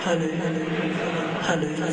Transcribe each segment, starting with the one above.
Hello, hello, hello.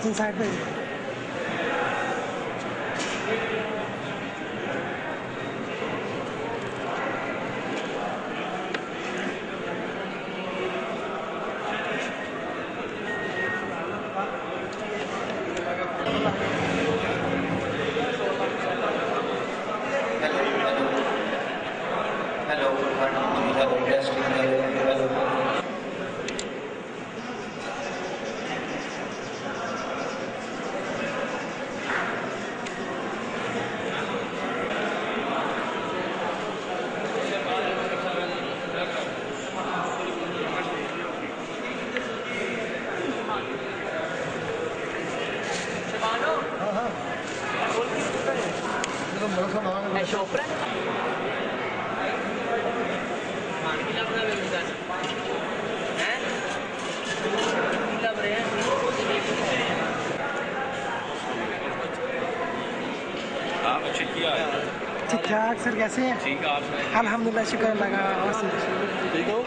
Inside the ठीक ठाक sir, कैसे हैं? ठीक है, आप अल्हम्दुलिल्लाह, शुक्र लगा। ठीक हो?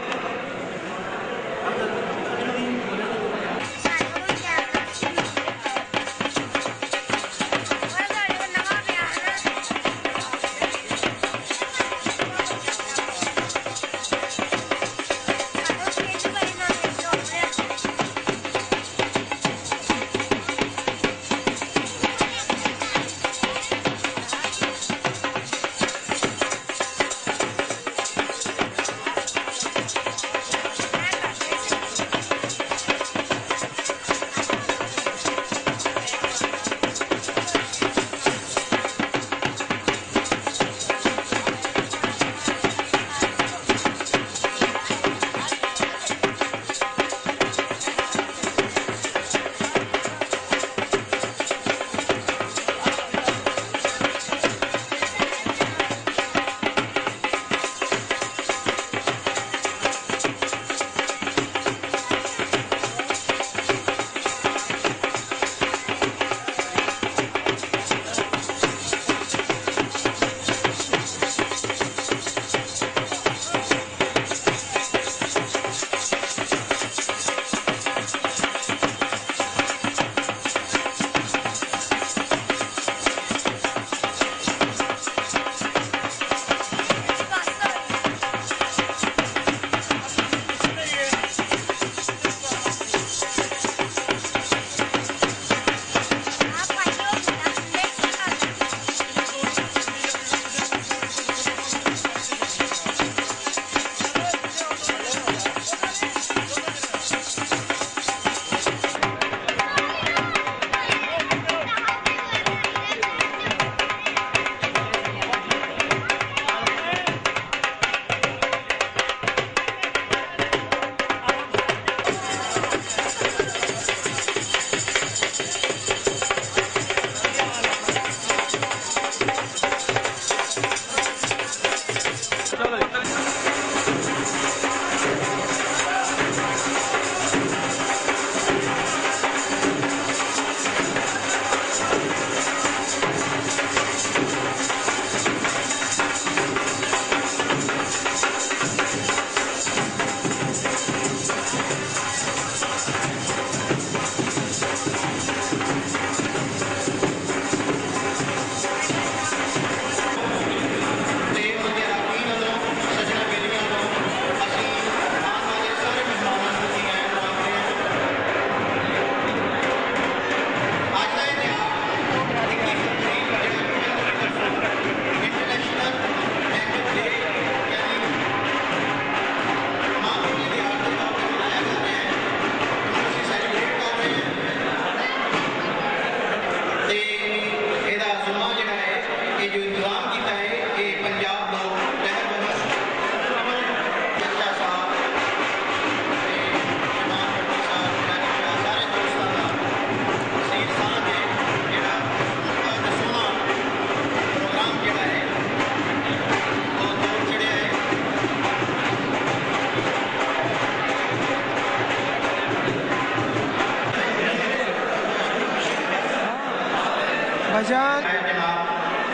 भाईजान जनाब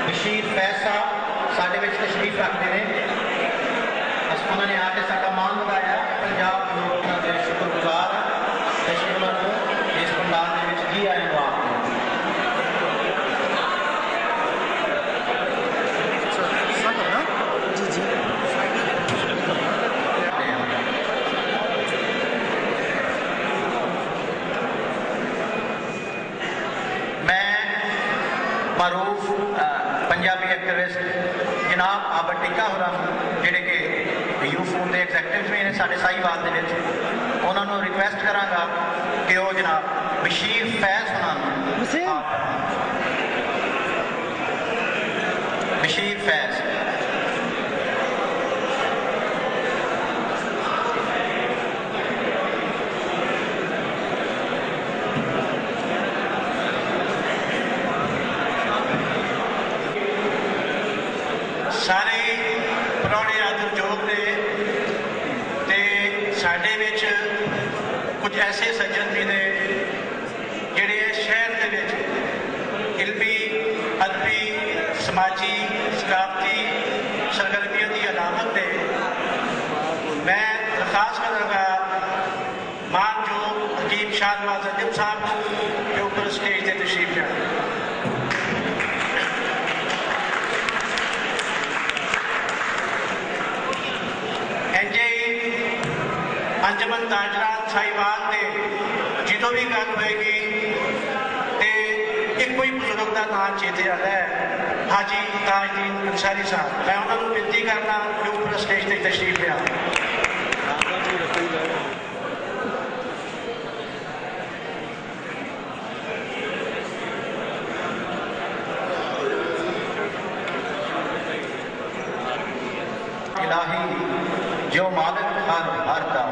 बशीर फैज साहब साडे विच तशरीफ रखते हैं। उन्होंने आके साडा मान लगाया। पंजाब लोग उन्होंने शुक्रगुजार तशरीफ इस पंडाल दे विच जी आए हो आप जी जी मारूफ पंजाबी एक्टिविस्ट जनाब आबा टिक्का होर जोड़े कि यू फोन के एग्जैक्टिव भी ने साढ़े साहिवाल के उन्होंने रिक्वेस्ट कराँगा कि वो जनाब बशीर फैज होना बशीर फैज सारे पुराने आदर जोग ने ते साडे विच कुछ ऐसे सज्जन भी ने जिहड़े शहर दे विच इल्मी अदबी समाजी सकाफती सरगर्मियों की अलामत ने। मैं दरखास्त करांगा मानयोग हकीम शाहनवाज अजम साहब को के ऊपर स्टेज से तशरीफ जाए। अंजमन ताजरान साहिवाल ने जो भी गल होएगी तो एक कोई बुजुर्ग का नाम चेते आता है हाजी ताजदीन अंसारी साहब। मैं उन्होंने विनती करना कि ऊपर स्टेज तक तशरीफ लिया। इलाही जो मालिक हर का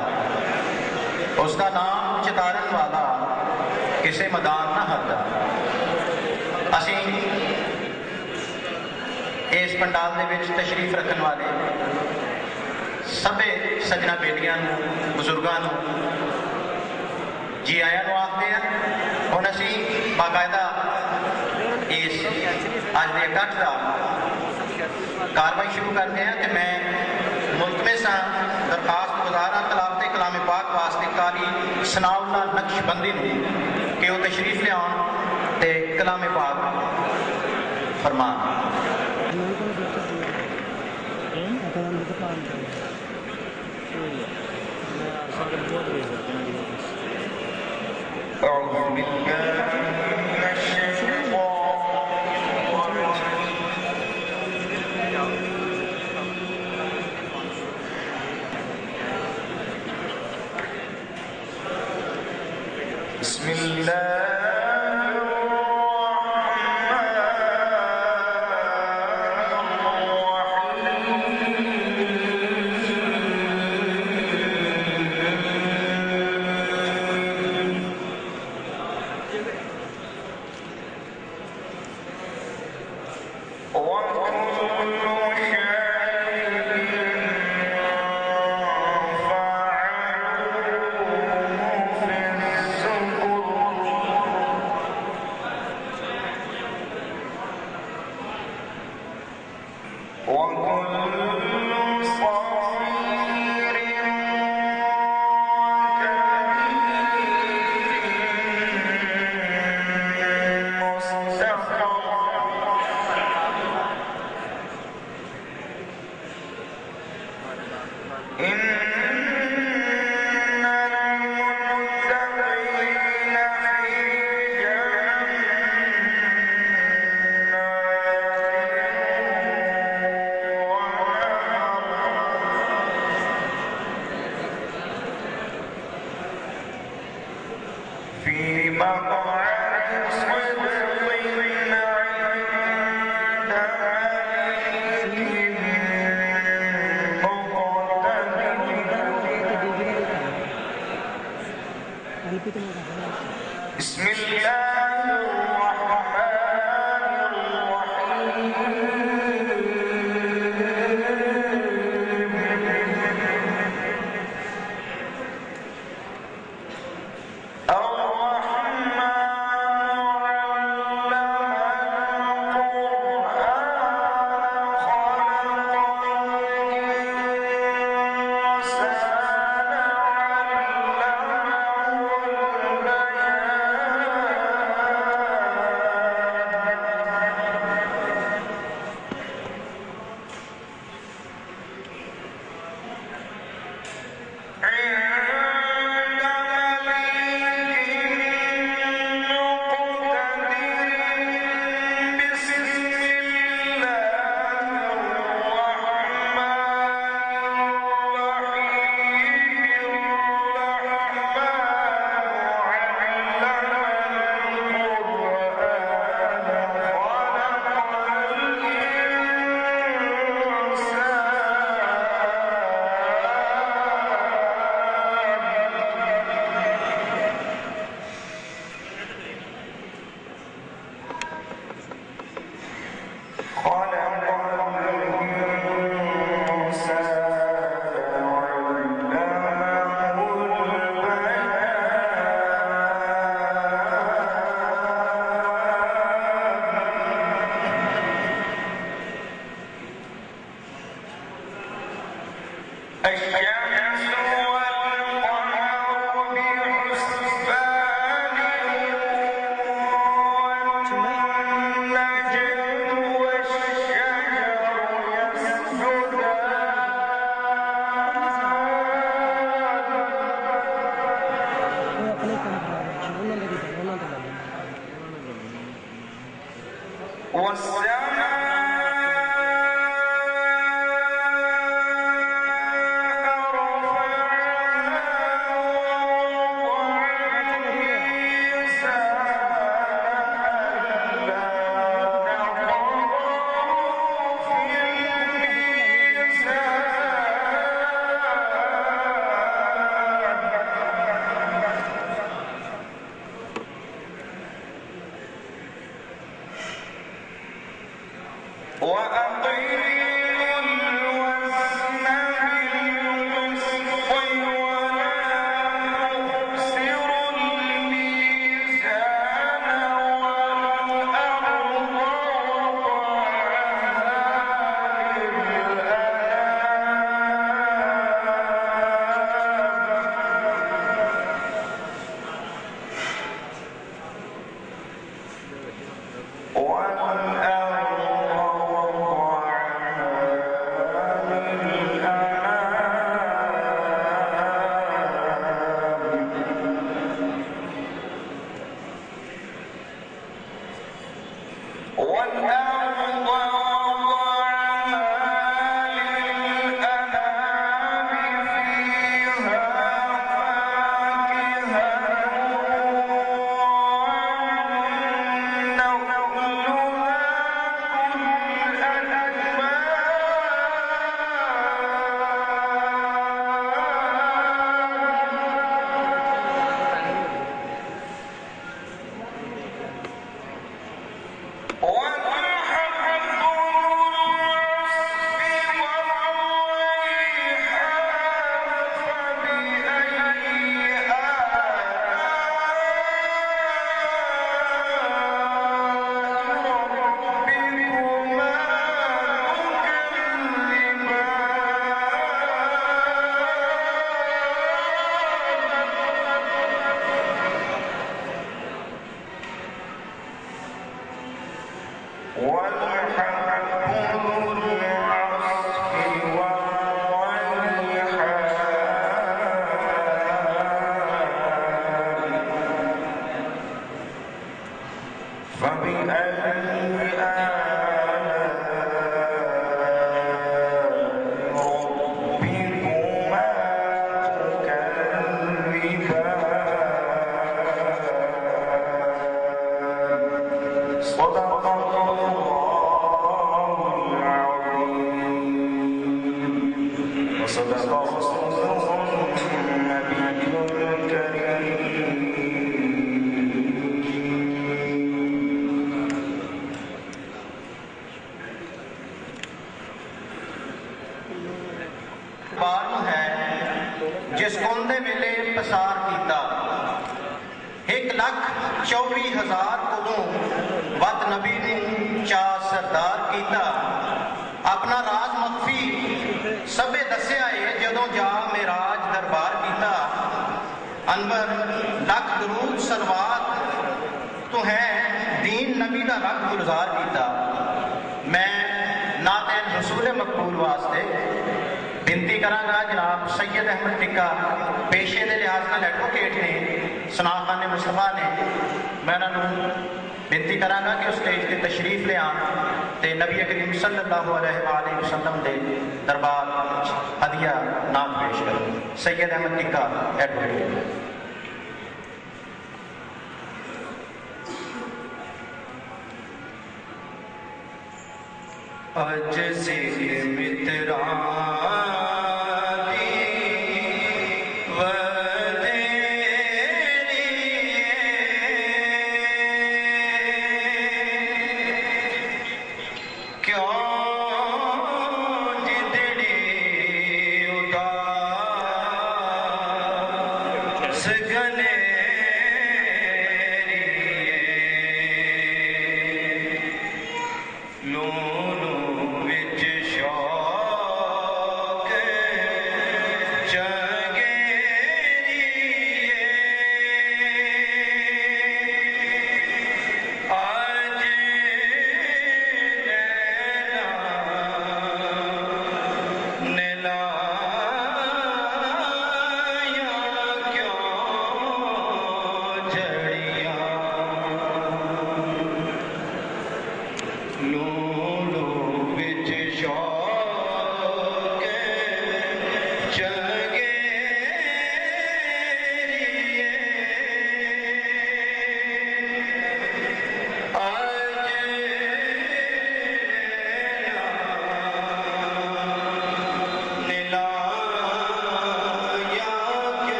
उसका नाम चितारन वाला किसे मैदान ना हरदा। असी इस पंडाल दे विच तशरीफ रखने वाले सभे सजना बेटियां बुजुर्गों जी आया आखते हैं। हुण असी बाकायदा इस अज के इकट्ठ का कार्रवाई शुरू करते हैं। कि मैं मुल्तमिस हाँ दरखास्त गुजार हाँ तलावते कलाम पाक वास्ते कारी सनाउल्ला नक्शबंदी कि वो तशरीफ लियाउन ते कलाम पाक फरमान। जिस कौम दे वेले पसार किया 1,24,000 कोलों वध नबी नूं चा सरदार किया। अपना राज मख्फी सबे दस्या है जदों जा मेराज दरबार किया। अनवर लख दरूद सलवात तो है दीन नबी का रख गुलजार किया। मैं नातैन रसूल मकबूल वास्ते बिनती करांगा जनाब सैयद अहमद टिक्का पेशे के लिहाज नाल एडवोकेट ने सनाह खान मुस्तफा ने मैं उन्होंने बिनती करांगा कि उस स्टेज पर तशरीफ ले आन ते नबी करीम सल्लल्लाहु अलैहि वसल्लम के दरबार हदिया नात पेश करें। सैयद अहमद टिक्का एडवोकेट। अज से मित्रा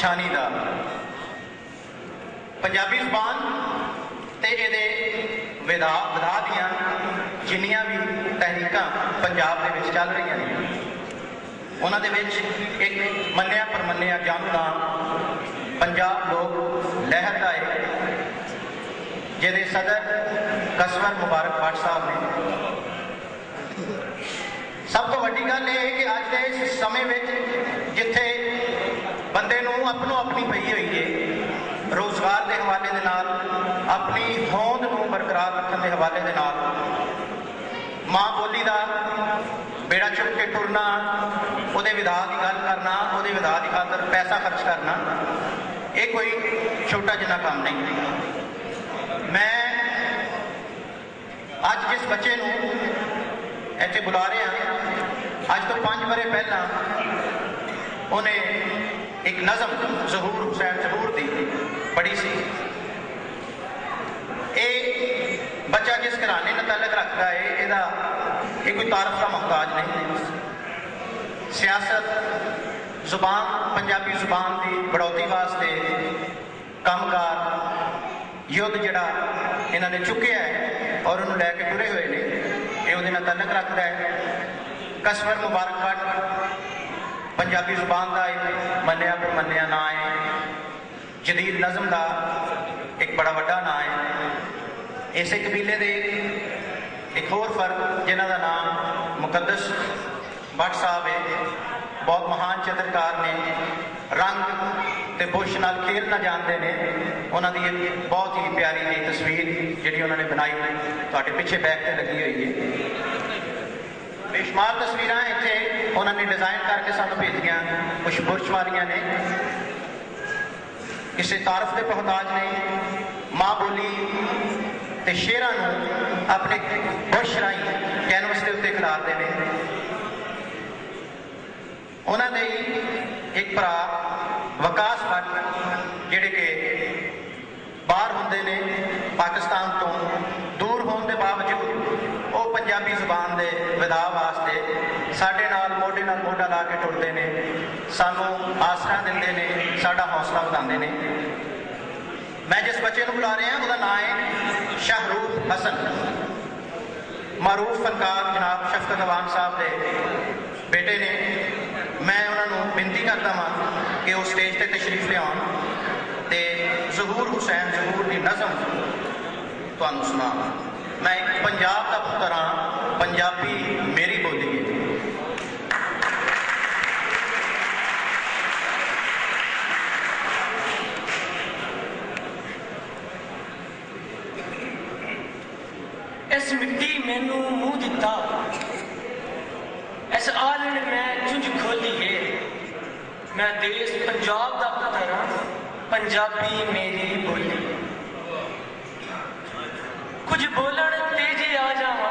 छानी दा पंजाबी जुबान ते इहदे विधा दियां जिन्नियां भी तहरीकां पंजाब दे विच चल रही हैं उन्हां दे विच एक मन्निया परमन्निया जाणू नाम पंजाब लोक लहर दा है जिहदे सदर कसवर मुबारक भट्ट साहब ने। सब तो वड्डी गल यह है कि अज के इस समय में जिथे बंदे नूं अपनों अपनी पई हुई है रोजगार के हवाले दे नाल अपनी होंद नूं बरकरार रखने के हवाले दे नाल माँ बोली का बेड़ा चुक के टुरना उहदे विधा की गल करना उहदे विधा की खातर पैसा खर्च करना ये कोई छोटा जिन्ना काम नहीं। मैं अज जिस बच्चे नूं इत्थे बुला रहे हैं अज तो 5 बरे पहला उन्हें एक नज़म ज़हूर हुसैन ज़हूर दी पढ़ी सी। ये बच्चा जिस घराने ने तलक रखता है यदा ये कोई तारफ का मोहताज नहीं। सियासत जुबान पंजाबी जुबान की बढ़ोतरी वास्ते कामगार युद्ध जड़ा इन्होंने चुकया है और उन्होंने लैके टुरे हुए ने ये उहदे नाल तलक रखता है। कसवर मुबारक भट्ट पंजाबी जुबान का एक मन्निया परमन्निया ना है। जदीद नज़म का एक बड़ा वड्डा ना है। इस कबीले के एक होर फर्क जिन्हों का नाम मुकद्दस भट्ट साहब है बहुत महान चित्रकार ने रंग ते बुश नाल खेलना जानते हैं। उन्होंने एक बहुत ही प्यारी जी तस्वीर जी उन्होंने बनाई तुहाडे पिछे बैक से लगी हुई है। बेशुमार तस्वीर इतने उन्होंने डिजाइन करके सानू भेजिया कुछ बुरश वालियां ने किसी तारफ के मोहताज नहीं। माँ बोली ते शेरां नूं अपने बुरश राही कैनवस के उत्ते खिलारते हैं। उन्होंने एक भरा वकास भट्ट जिहड़े कि बाहर होंदे ने पाकिस्तान तो दूर होने के बावजूद वो पंजाबी जुबान के विधा वास्ते साडे नाल मोढे नाल मोढा ला के टुरदे ने सानू आसरा दिंदे ने साडा हौसला वधांदे ने। मैं जिस बच्चे को बुला रहा उसका नाम है शाहरूख हसन। मारूफ फनकार जनाब शफकत अवान साहब के बेटे ने। मैं उन्होंने बेनती करता हाँ कि वो स्टेज पर तशरीफ लियाउण ते ज़हूर हुसैन ज़हूर की नज़म तुहानू सुना। मैं एक पंजाब का पुत्र हाँ पंजाबी मेरी बोली है। मैं देश पंजाब दा पुत्तर हां, पंजाबी मेरी बोली। कुछ बोलन तेजे आ जावा,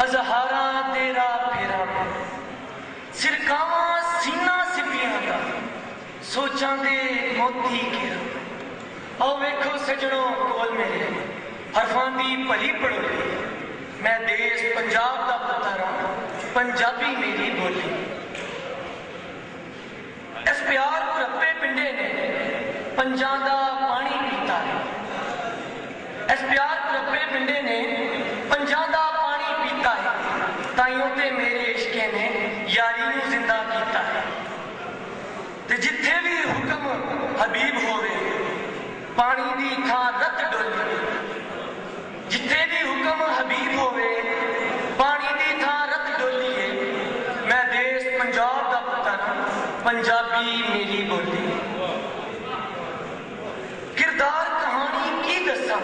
अजहारा तेरा फेरा, सिरकावा सीना सिपियां दा, सोचां दे मोती घेरा। आओ वेखो सजनों कोल मेरे, हरफां दी भरी पड़ोली। मैं देश पंजाब दा पुत्तर हां, पंजाबी मेरी बोली। इस प्यार को रब्बे पिंडे ने पंजां दा पानी पीता है। इस प्यार को रब्बे पिंडे ने पंजां दा पानी पीता है। ताइयों ते मेरे इश्के ने यारी नूं जिंदा कीता है। ते जिथे भी हुक्म हबीब होवे, पानी दी थां रत डोली। जिथे भी हुक्म हबीब होवे, पानी दी थां रत डोली है। मैं देश पंजाब दा पुत्तर हां, पंजाबी मेरी बोली। किरदार कहानी की दस्सां,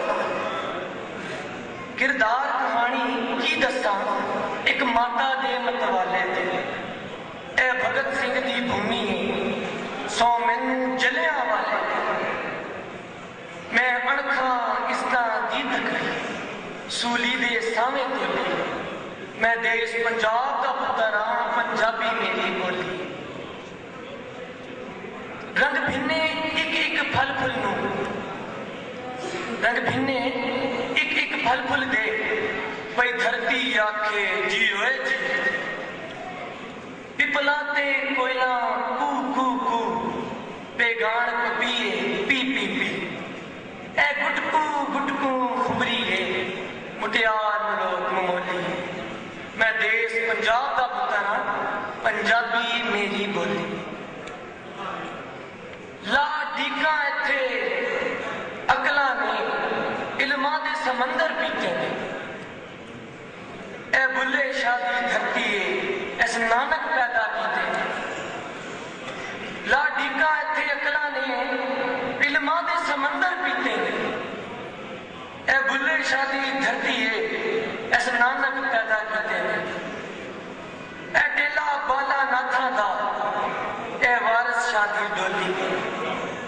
किरदार कहानी की दस्सां, एक माता दे मतवाले ते। ए भगत सिंह दी भूमि है, सौ मैनू जलियां वाले। मैं अणखा इसदा दी तकड़ी, सूली दे सावे तोली। मैं देश पंजाब दा पुत्तर हां, पंजाबी मेरी बोली। रंग भिन्ने एक एक फल फुल नूं, रंग भिन्ने एक एक फल फुल दे, पई धरती आखे जी ओए जी। पिपला ते कोयला कू कू कू, बेगान पपीए पी पी पी। ए गुटकू गुटकू खुबरी है, मुटियार लोग ममोली। मैं देश पंजाब दा पुत्तर हां, पंजाबी मेरी बोली। ला डीका इत्थे अकलां ने इल्मां दे समंदर पीते ने। ए बुल्ले शाह दी धरती है, इस नानक पैदा कीते ने। ला डीका इत्थे अकलां ने इल्मां दे समंदर पीते ने। ए बुल्ले शाह दी धरती है, इस नानक पैदा कीते ने। ए डेला बाला नाथा दा, ए वारिस शाह दी डोली।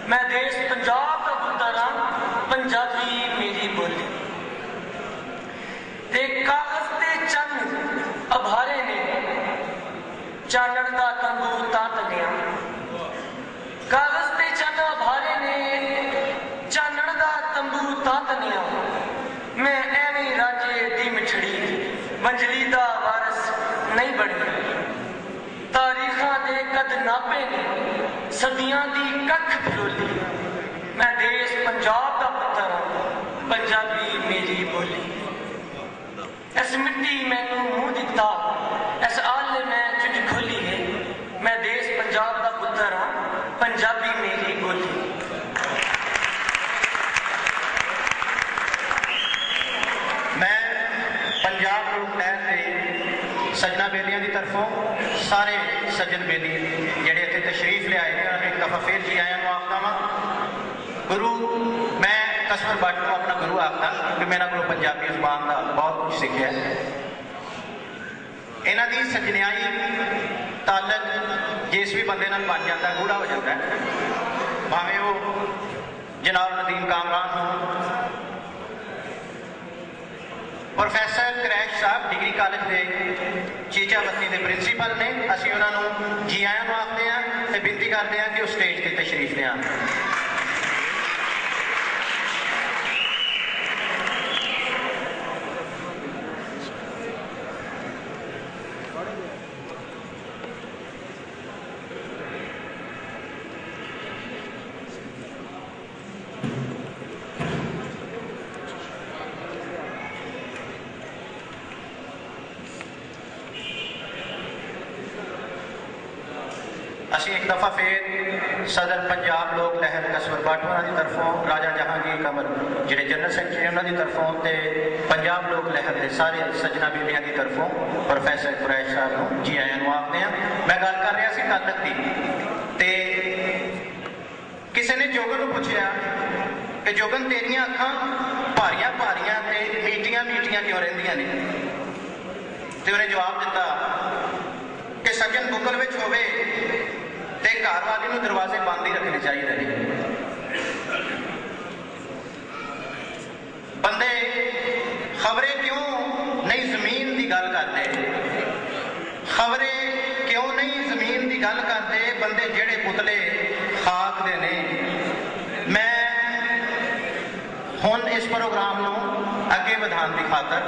मैं देश पंजाब का पुत्तर हां, पंजाबी मेरी बोली। ते कागज ते चंद अभारे ने, चानण दा तंबू तात लिया। कागज ते चंद अभारे ने, चानण दा तंबू तात लिया। मैं एवें राजे दी मिठड़ी, मंजली दा वारिस नहीं बनी। तारीखां दे कद नापे ने, सदियां दी कख फरोली। मैं देश पंजाब दा पुत्तर हां, पंजाबी मेरी बोली। इस मिट्टी मैनू मुंह दिता, इस आले मैं चुज खोली है। मैं देश पंजाब दा पुत्तर हां, पंजाबी मेरी बोली। मैं पंजाब लोक लहर के सजना बेलियां की तरफों सारे सज्जन बेली जेडे इत्थे तशरीफ ले आए हैं, एक दफा फिर जी आया आखदा वा। गुरु मैं कसवर भट्ट को अपना गुरु आखदा, क्योंकि मेरे को पंजाबी जुबान का बहुत कुछ सीखा। इन्हां दी सजनियाई तालक जिस भी बंदे नाल बन जाता गूढ़ा हो जाता है, भावें वो जनाब नदीम कामरान हो, प्रोफैसर क्रैश साहब डिग्री कॉलेज के चीचा बत्ती के प्रिंसीपल ने। असीं उन्होंने जी आया आखते हैं, तो बेनती करते हैं कि वो स्टेज पर तशरीफ ले आन। असी एक दफा फिर सदर पंजाब लोक लहर कसवर भट्ट की तरफों, राजा जहांगीर कमर जिहड़े जनरल सैकटरी उन्होंने तरफों, तो पंजाब लोक लहर के सारे सजना बेलियां की तरफों प्रोफैसर कुरैश साहब को जी आया आखते हैं। मैं गल कर रहा सी तालक की, तो किसी ने जोगन को पूछा कि जोगन तेरियां अखां भारियां भारियां ते मीटियां मीटियां क्यों रहिंदियां ने? तो उन्हें जवाब दिता कि सज्जन बुकल विच होवे ਤੇ ਘਰ ਵਾਲੀ ਨੂੰ ਦਰਵਾਜ਼ੇ ਬੰਦ ਹੀ ਰੱਖਣੇ ਚਾਹੀਦੇ ਨੇ। ਬੰਦੇ ਖਬਰੇ ਕਿਉਂ ਨਹੀਂ ਜ਼ਮੀਨ ਦੀ ਗੱਲ ਕਰਦੇ, ਖਬਰੇ ਕਿਉਂ ਨਹੀਂ ਜ਼ਮੀਨ ਦੀ ਗੱਲ ਕਰਦੇ, ਬੰਦੇ ਜਿਹੜੇ ਪੁਤਲੇ ਖਾਕ ਦੇ ਨੇ। ਮੈਂ ਹੁਣ ਇਸ ਪ੍ਰੋਗਰਾਮ ਨੂੰ ਅੱਗੇ ਵਧਾਉਣ ਦੀ ਖਾਤਰ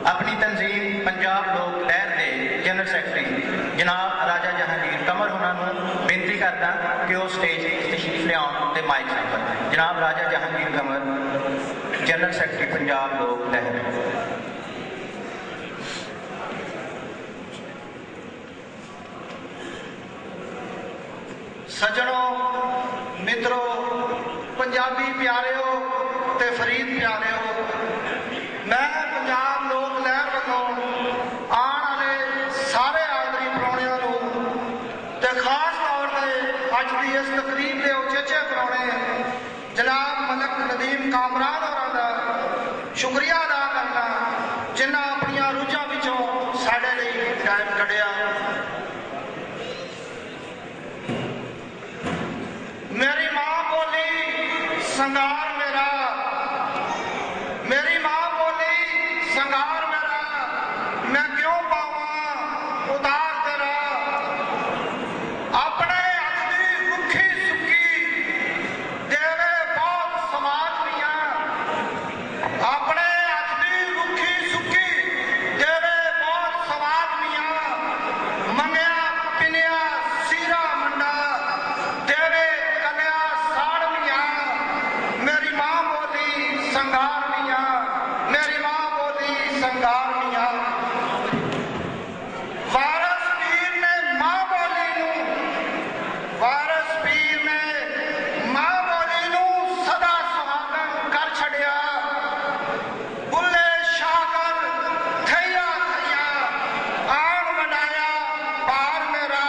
अपनी तंजीम पंजाब लोक लहर के जनरल सैकटरी जनाब राजा जहांगीर कमर उन्होंने बेनती करदा कि वो स्टेज तशरीफ लियाउण ते माइक संभल। जनाब राजा जहांगीर कमर जनरल सैकटरी पंजाब लोक लहर। सज्जनों मित्रों पंजाबी प्यारिओ ते फरीद प्यारिओ, मैं पंजाब लोक लहर वालों आने वाले सारे आदरी प्राणियों को ते खास तौर पर अज की इस तकरीब के उचेचे प्राणे जनाब मलक नदीम कामरान होरां दा शुक्रिया अदा करना जिन्हां अपनियां रूझां विचों साडे लई टाइम कढिया। मेरी मां बोली संगार मेरा, मेरी मां बोली संगार मेरा, मैं क्यों पावा उतार तेरा। अपने हथ दी रुखी सुखी देवे बहुत समाज मियां, अपने हथ दी रुखी सुखी देवे बहुत समाज मियां। मंगया पिनिया सीरा मंडा देवे कन्या साड़ मियां। मेरी मां बोली संगार मियां, मेरी मां बोली संगार मियां। वारस पीर ने मां बोली नूं, वारस पीर ने मां बोली नूं सदा सुहागन कर छड़िया। बुल्ले शाकर थैया थैया आन बनाया पार मेरा।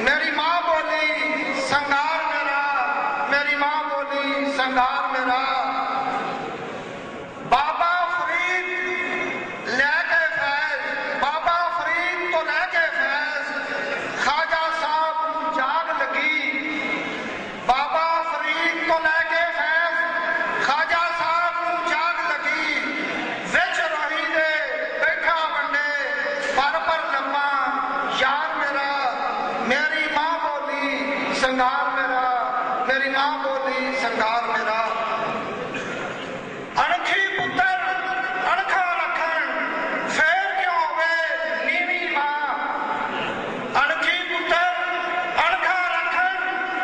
मेरी मां बोली संगार मेरा, मेरी मां बोली संगार मेरा। बाबा फरीद लेके फैज, बाबा फरीद तो लेके फैज, ख्वाजा साहब जाग लगी। बाबा फरीद तो लेके फैज, ख्वाजा साहब जाग लगी। विच रही दे बैठा वंडे पर लम्मा यार मेरा। मेरी मां बोली संगार मेरा, मेरी मां बोली संगार मेरा। अणखी पुत्र अणखा रखन फेर क्यों होवे नीवी मां। अणखी पुत्र अणखा रखन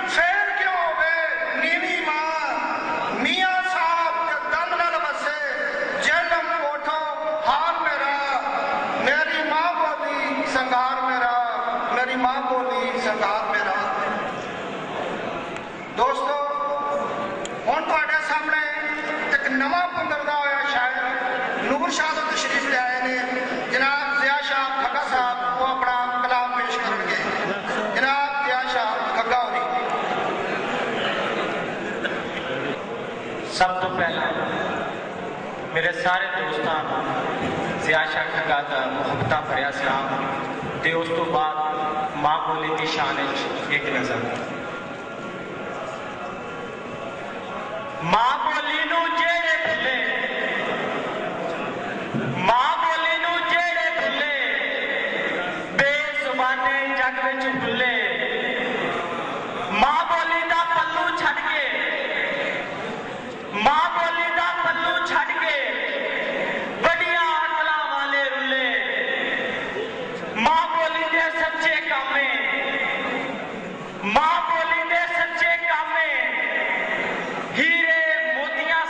फेर क्यों होवे नीवी मां। मियां साहब के दम नाल वसे जेलम कोठो हाल मेरा। मेरी मां बोली संगार मेरा, मेरी मां बोली संगार मेरा। दोस्तों हुण तुहाडे सामने एक नवा पंदरदा होया शायर नूर शाह तो तशरीफ ले आए ने। जनाब जिया शाह खग्गा साहब वो अपना कलाम पेश करेंगे। जनाब जिया शाह खग्गा होरी। सब तो पहला मेरे सारे दोस्तों जिया शाह खग्गा का मुहब्बतां भरिया सलाम ते उस तो बाद मां बोली की शान एक नजर। मां बोली नू जेड़े भुले, मां बोली नू जेड़े भुले, बेजुबाने जग विच भुले। मां बोली दा पल्लू छड़ के, मां बोली दा पल्लू छड़ के बड़िया अकलां वाले रुले। मां बोली दे सच्चे कामे, मां बोली दे सच्चे कामे हीरे मोतियां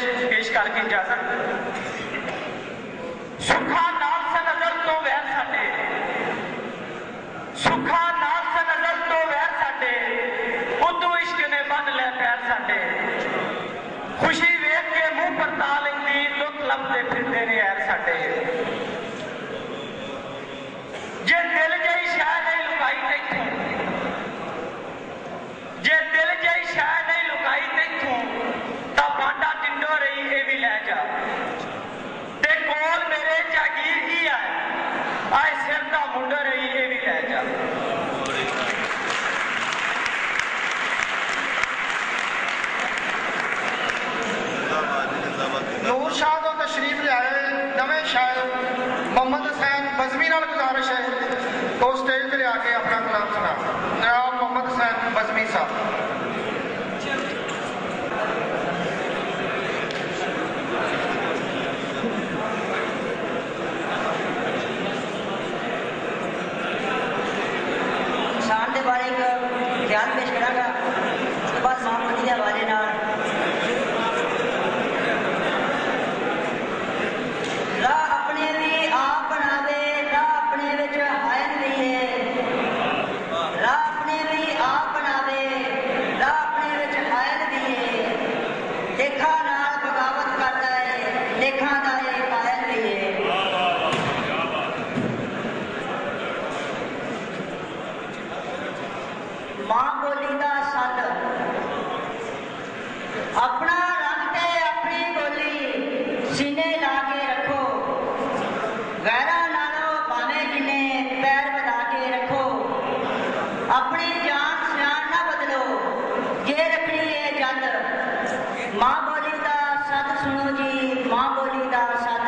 पेश करके इजाजत। सुखा नाल से नजर तो वैर साडे, सुखा नाल से नजर तो वैर साडे, उदों इश्क ने बन लै पैर साडे। खुशी वेख के मुंह पर ता लैंदी, दुख लभदे फिरदे ने यार साडे। जे दिल जई शह नहीं लुकाई तैथों, जे दिल जई शह नहीं लुकाई तैथों, तां बांडा टिंडो रही ये भी लै जा। ते कोल मेरे जागीर की आए, आए सिर दा मुंडो रही ये भी लै जा। नूर शाह तो तशरीफ लियाए नवे शायर मोहम्मद हुसैन बज़मी नाल गुजारिश है तो स्टेज पर आके अपना कलाम सुना। जनाब मोहम्मद हुसैन बज़मी साहब। इंसान के बारे एक ख्याल पेश करांगा, उसके बाद मोहम्मद के हवाले नाल राह अपने भी आप बनावे, राह अपने विच हायन भी है, राह अपने भी आप बनावे, राह अपने विच हायन भी है। लेखा नाल बगावत करता है, लेखा दा ये कायल भी है। मां बोली दा सद अपना रंग ते अपनी बोली सीने ला के रखो, गैरा नालों भावे जिन्ने पैर बधा के रखो। अपनी जान सियान ना बदलो, जे रखनी है जद। मां बोली दा सद सुनो जी, मां बोली दा सद।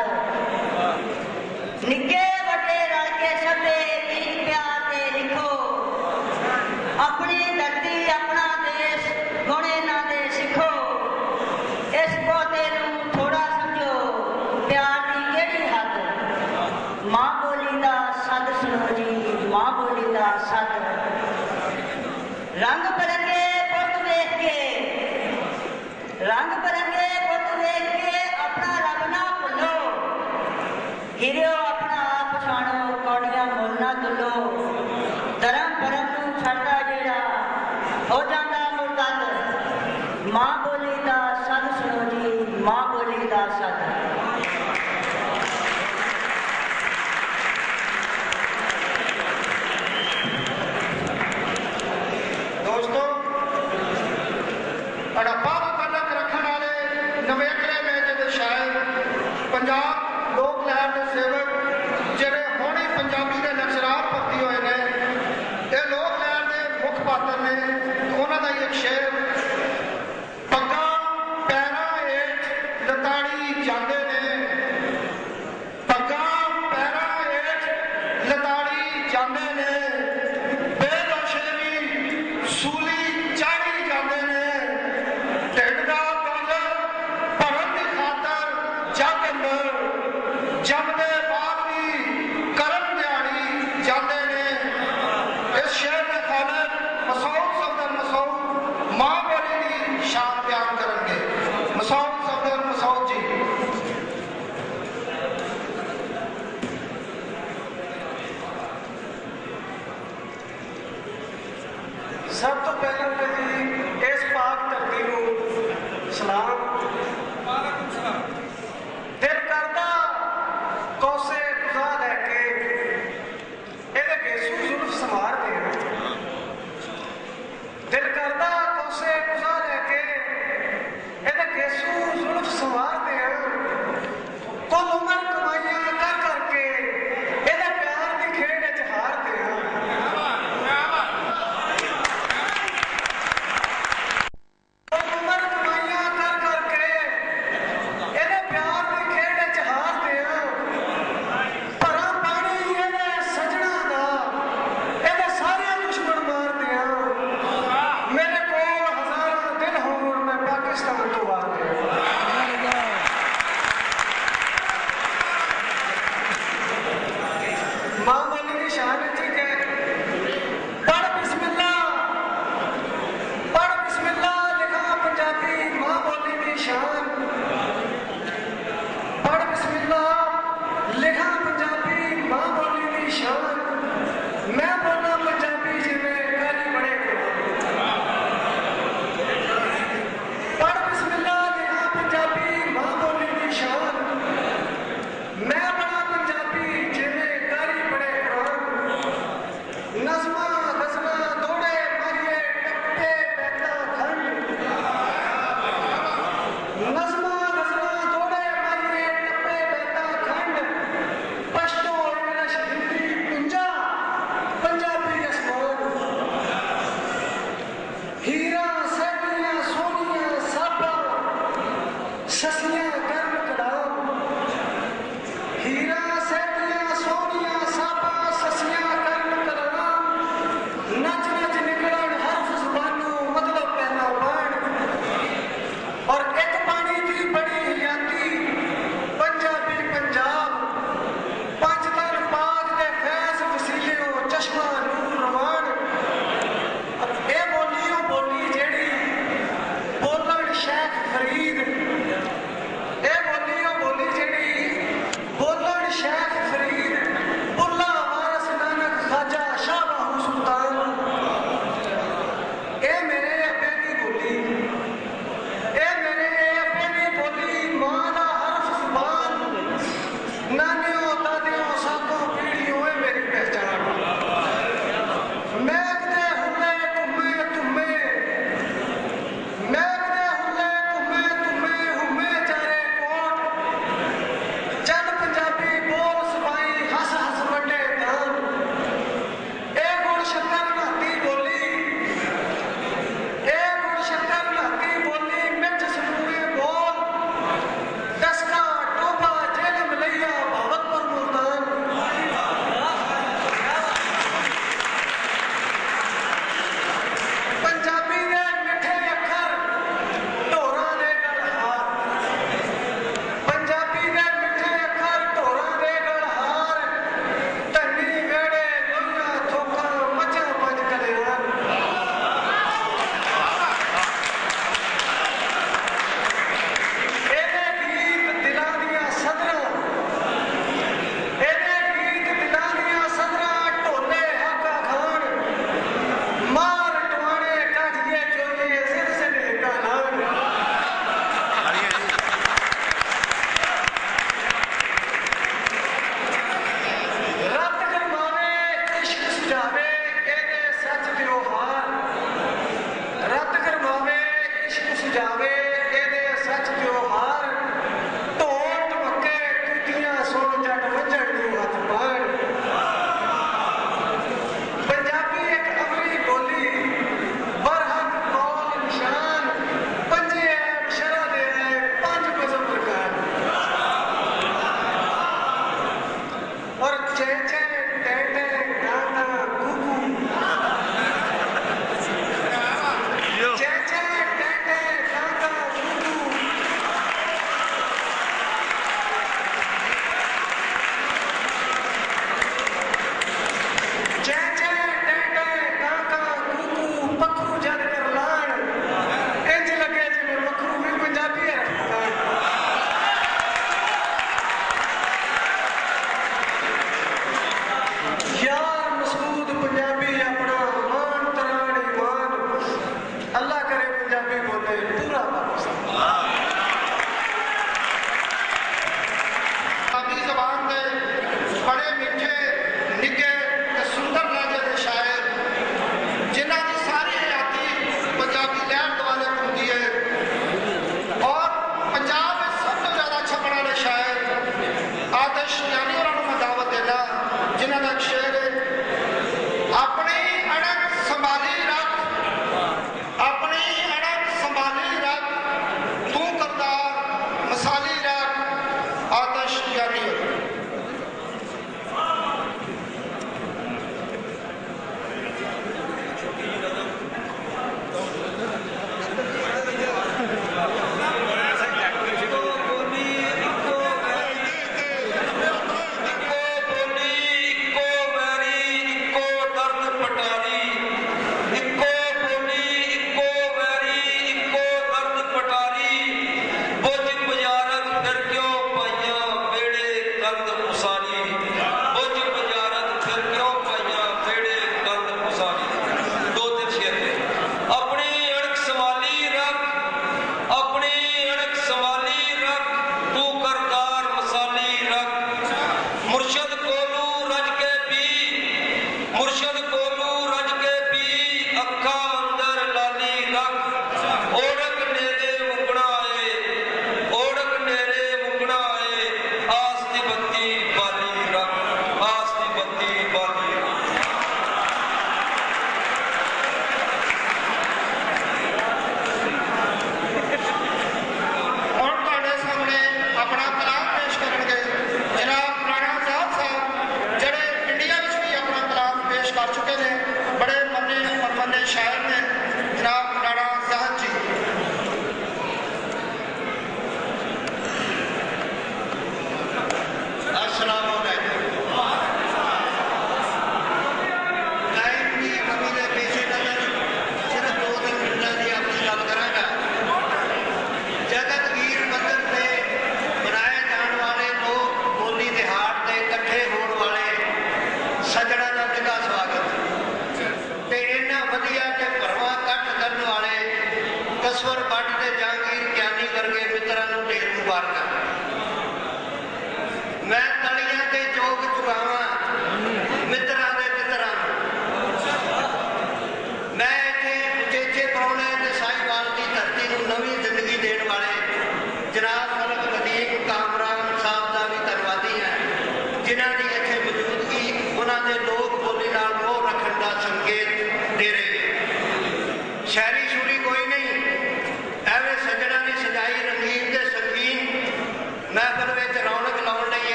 निक्के वड्डे रल के सबे इश्क प्यार ते लिखो, अपनी धरती अपना देश गुणे ना दे सिखो। इस पौधे नूं थोड़ा समझो, प्यार की केड़ी हद। मां बोली दा सद सुनो जी, मां बोली दा सद। रंग बिरंगे पुत वेख के, रंग बिरंगे पुत वेख के अपना रब ना भुलो। हिरियो अपना आप पछाणो, कौड़ियां मुल ना तुलो। धर्म भरम नूं छड्डदा जेड़ा हो जांदा मुर्तद। मां बोली दा सद सुनो जी, मां बोली दा सद। दोस्तों हड़प्पा का तलक रखने वाले नवेकले में जो शायर पंजाब लोक लहर के सेवक ਜਿਹੜੇ ਹੁਣ ਹੀ ਪੰਜਾਬੀ ਦੇ ਨਕਸ਼ਰਾਰ ਭਰਤੀ ਹੋਏ ਨੇ, ਇਹ ਲੋਕ ਲਹਿਰ ਦੇ ਮੁੱਖ ਪਾਤਰ ਨੇ। ਉਹਨਾਂ ਦਾ ਇੱਕ ਸ਼ੇਰ, ਪੱਗਾਂ ਪੈਰਾਂ ਹੇਠ ਲਤਾੜੀ ਜਾਂਦੇ ਨੇ, ਪੱਗਾਂ ਪੈਰਾਂ ਹੇਠ ਲਤਾੜੀ ਜਾਂਦੇ ਨੇ, ਬੇਦੋਸ਼ੇ ਵੀ ਸੂਲੀ ਚਾੜੀ ਜਾਂਦੇ ਨੇ। ਢਿੱਡ ਦਾ ਕੰਜਰ ਭਰਨ ਦੀ ਖਾਤਰ ਜੱਗ ਅੰਦਰ ਜੰਮਦੇ ਬਾਅਦ ਵੀ ਕਰਮ ਦਿਹਾੜੀ ਜਾਂਦੇ ਨੇ। ਇਸ ਸ਼ੇਰ ਦੇ ਖਾਲਕ ਮਸਊਦ ਸਫਦਰ ਮਸਊਦ ਮਾਂ ਬੋਲੀ ਦੀ ਸ਼ਾਨ ਬਿਆਨ ਕਰਨਗੇ। ਮਸਊਦ ਸਫਦਰ ਮਸਊਦ ਜੀ। ਸਭ ਤੋਂ ਪਹਿਲਾਂ ਤਾਂ ਜੀ ਇਸ ਪਾਕ ਧਰਤੀ ਨੂੰ ਸਲਾਮ। ਦਿਲ ਕਰਦਾ ਕੌਸੇ ਖੁਦਾ ਲੈ ਕੇ ਇਹਦੇ ਬੇਸੂ ਜ਼ੁਲਫ ਸੰਵਾਰਦੇ ਆ। ਦਿਲ ਕਰਦਾ ਕੌਸੇ ਖੁਦਾ ਲੈ ਕੇ ਇਹਦੇ ਬੇਸੂ ਜ਼ੁਲਫ ਸੰਵਾਰਦੇ ਆ। ਕੁੱਲ ਉਮਰ ਕਮਾਈਆਂ ਕਰ ਕਰਕੇ ਇਹਦੇ ਪਿਆਰ ਦੀ ਖੇਡ ਵਿੱਚ ਹਾਰਦੇ ਆ। ਉਮਰ ਕਮਾਈਆਂ ਕਰ ਕਰਕੇ ਇਹਦੇ ਪਿਆਰ ਦੀ ਖੇਡ ਵਿੱਚ ਹਾਰਦੇ ਆ। ਭਰਾ ਪਾਣੀ ਇਹਦੇ ਸਜਣਾ ਦਾ, ਇਹਦੇ ਸਾਰੇ ਦੁਸ਼ਮਣ ਮਾਰਦੇ ਆ। ਮੇਰੇ ਕੋਲ ਹਜ਼ਾਰਾਂ ਦਿਨ ਹੋਣ, ਮੈਂ ਪਾਕਿਸਤਾਨ ਤੋਂ ਆ ਗਿਆ। ਮਾਂ ਬੋਲੀ ਦੀ ਸ਼ਾਨ ਠੀਕ ਹੈ। ਪੜ੍ਹ ਬਿਸਮਿਲ੍ਲਾ, ਪੜ੍ਹ ਬਿਸਮਿਲ੍ਲਾ, ਲਿਖਾ ਪੰਜਾਬੀ ਮਾਂ ਬੋਲੀ ਦੀ ਸ਼ਾਨ। यार मसूद पंजाबी अपना मान तरान ईमान अल्लाह करे पंजाबी बोले पूरा पंजाबी जबान के बड़े मीठे निके ते सुंदर लहजे के शायर जिन्हों की सारी हयाती पंजाबी लहर दुआले घूमती है और पंजाब में सब तो ज्यादा छपण वाले शायर आतिश यानी उन्होंने मैं दावत देना जिन्हों का शेर है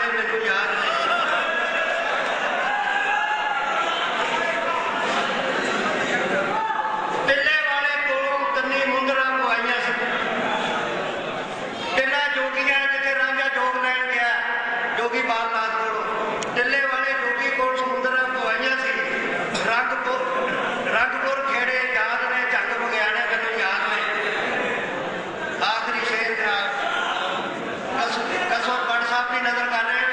ने मैनू याद नहीं। टिल्ले वाले को तन्नी मुंदरा पवाइया सी। टिल्ला जोगिया जिथे रांझा जोग लैन गया जोगी बालनाथ को टिल्ले वाले जोगी को समुंदरा पवाइया सी। रंगपुर खेड़े याद ने झंग बगियाने मैनू याद नहीं। आखिरी शेर कसौर भट्ट साहब की नजर कर रहे हैं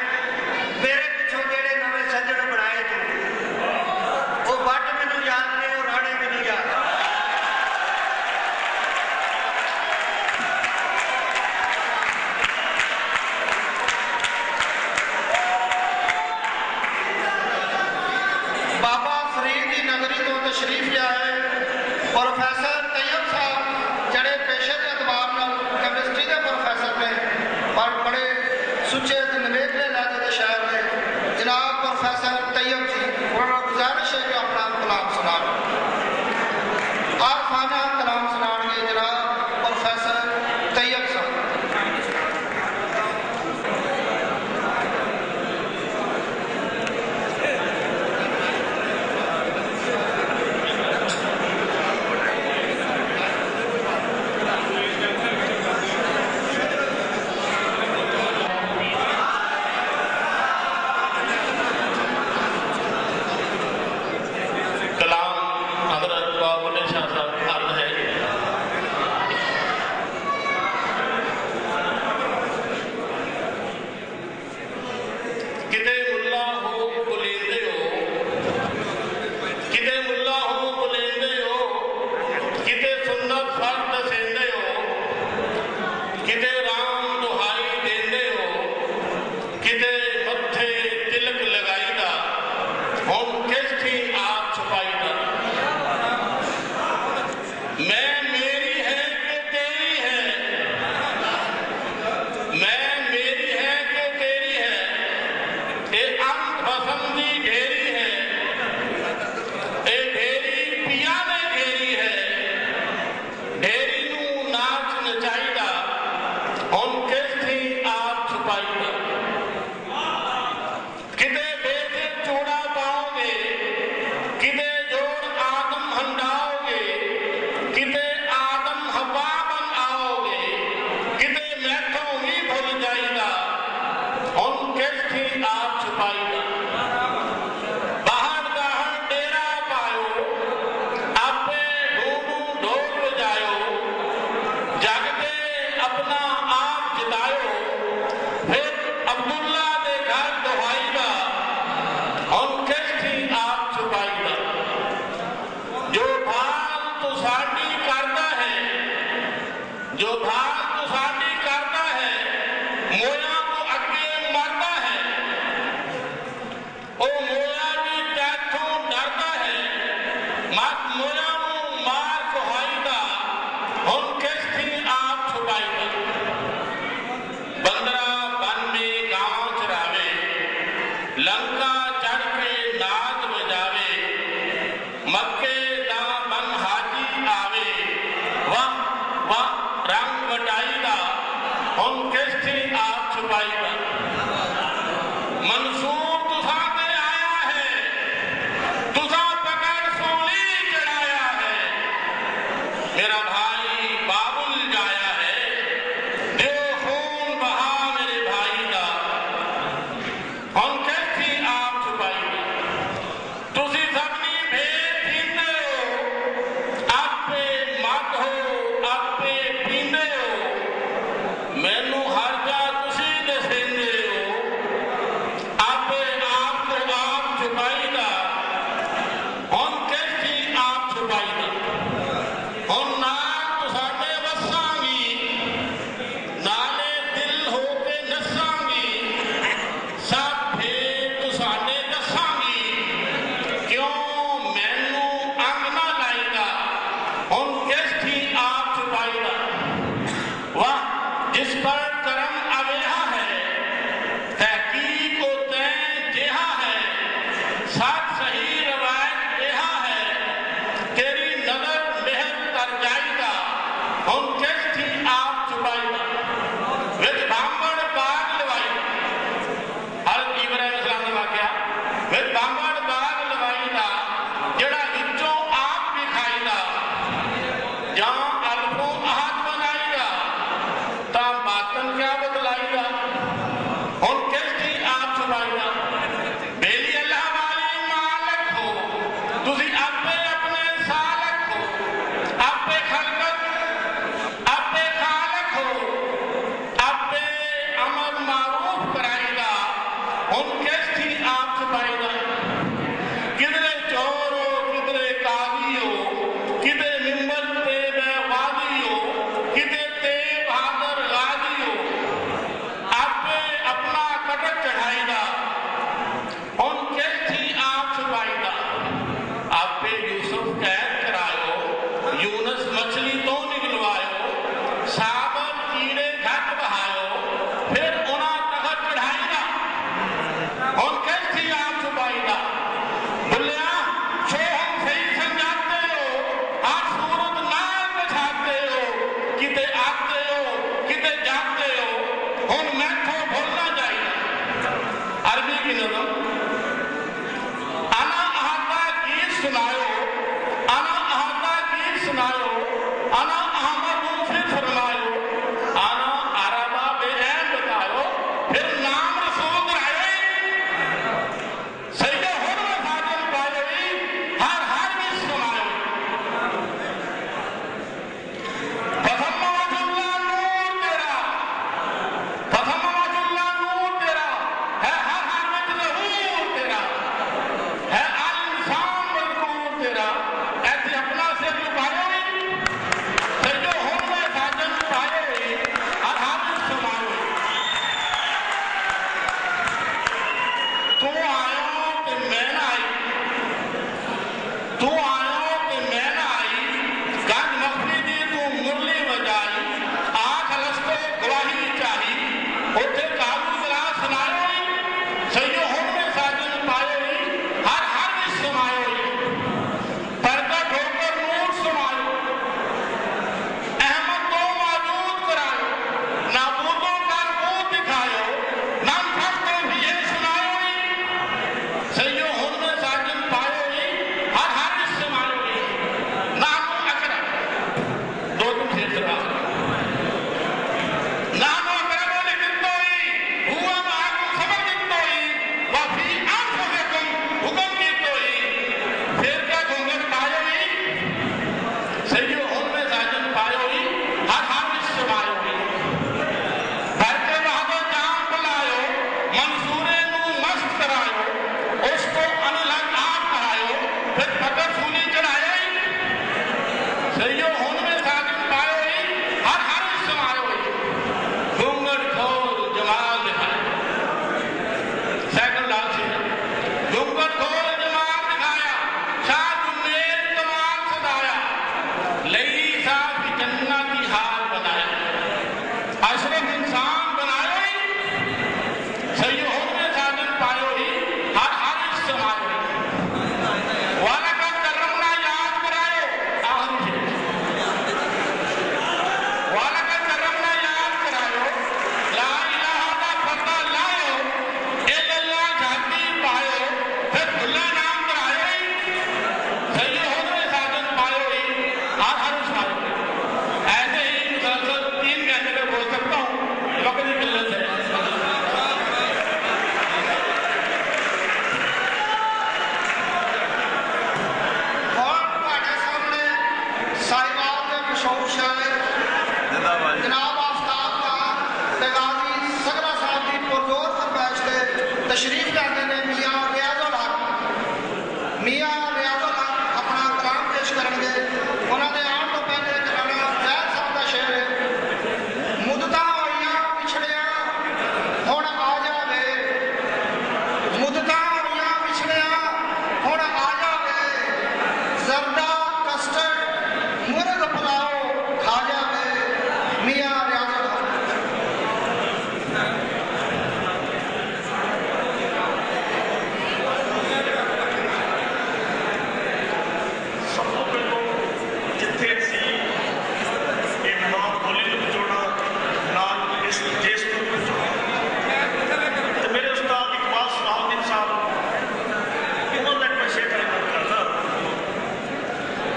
मेरे पिछों जेड़े नवे सज्जन बनाए थे वो भट्ट मैनू याद ने और राणे मैनू याद। बाबा फरीद की नगरी तो तशरीफ लियाए प्रोफैसर तैयब साहब जड़े पेशे के अतबार कैमिस्ट्री के प्रोफैसर ने पर बड़े सुचे नवेकले लहजे के शहर ने जनाब प्रोफैसर तैयब जी उन्होंने गुजारिश है कि अपना कलाम सुना आरफाना कलाम सुनाएंगे जनाब प्रोफैसर तैयब साहब। मैनू हर जा तुसी दसेंदे हो तशरीफ लाते हैं मियाँ रियाजुल हक। मियाँ रियाजुल हक अपना कलाम पेश करेंगे। उन्होंने आने तो पहले एक गाना जैद साहब का शेर है, मुद्दतां होइयां पिछड़ियां हुण आ जावे, मुद्दतां होइयां पिछड़ियां हुण आ जावे, जरदा कस्टर्ड मुर्ग पुलाओ खा जावे। मियाँ रियाजुल हक। ਸਭ ਤੋਂ ਪਹਿਲਾਂ ਜਿੱਥੇ ਅਸੀਂ ਇਹ ਮਾਂ ਬੋਲੀ ਨੂੰ ਬਚਾਉਣਾ ਨਾਲ ਇਸ ਦੇਸ਼ ਨੂੰ ਬਚਾਉਣਾ ਤੇ ਮੇਰੇ ਉਸਤਾਦ ਇਕਬਾਲ ਸਲਾਹੁਦੀਨ ਸਾਹਿਬ ਉਹਨਾਂ ਦਾ ਇੱਕ ਸ਼ੇਰ ਕਰਦਾ,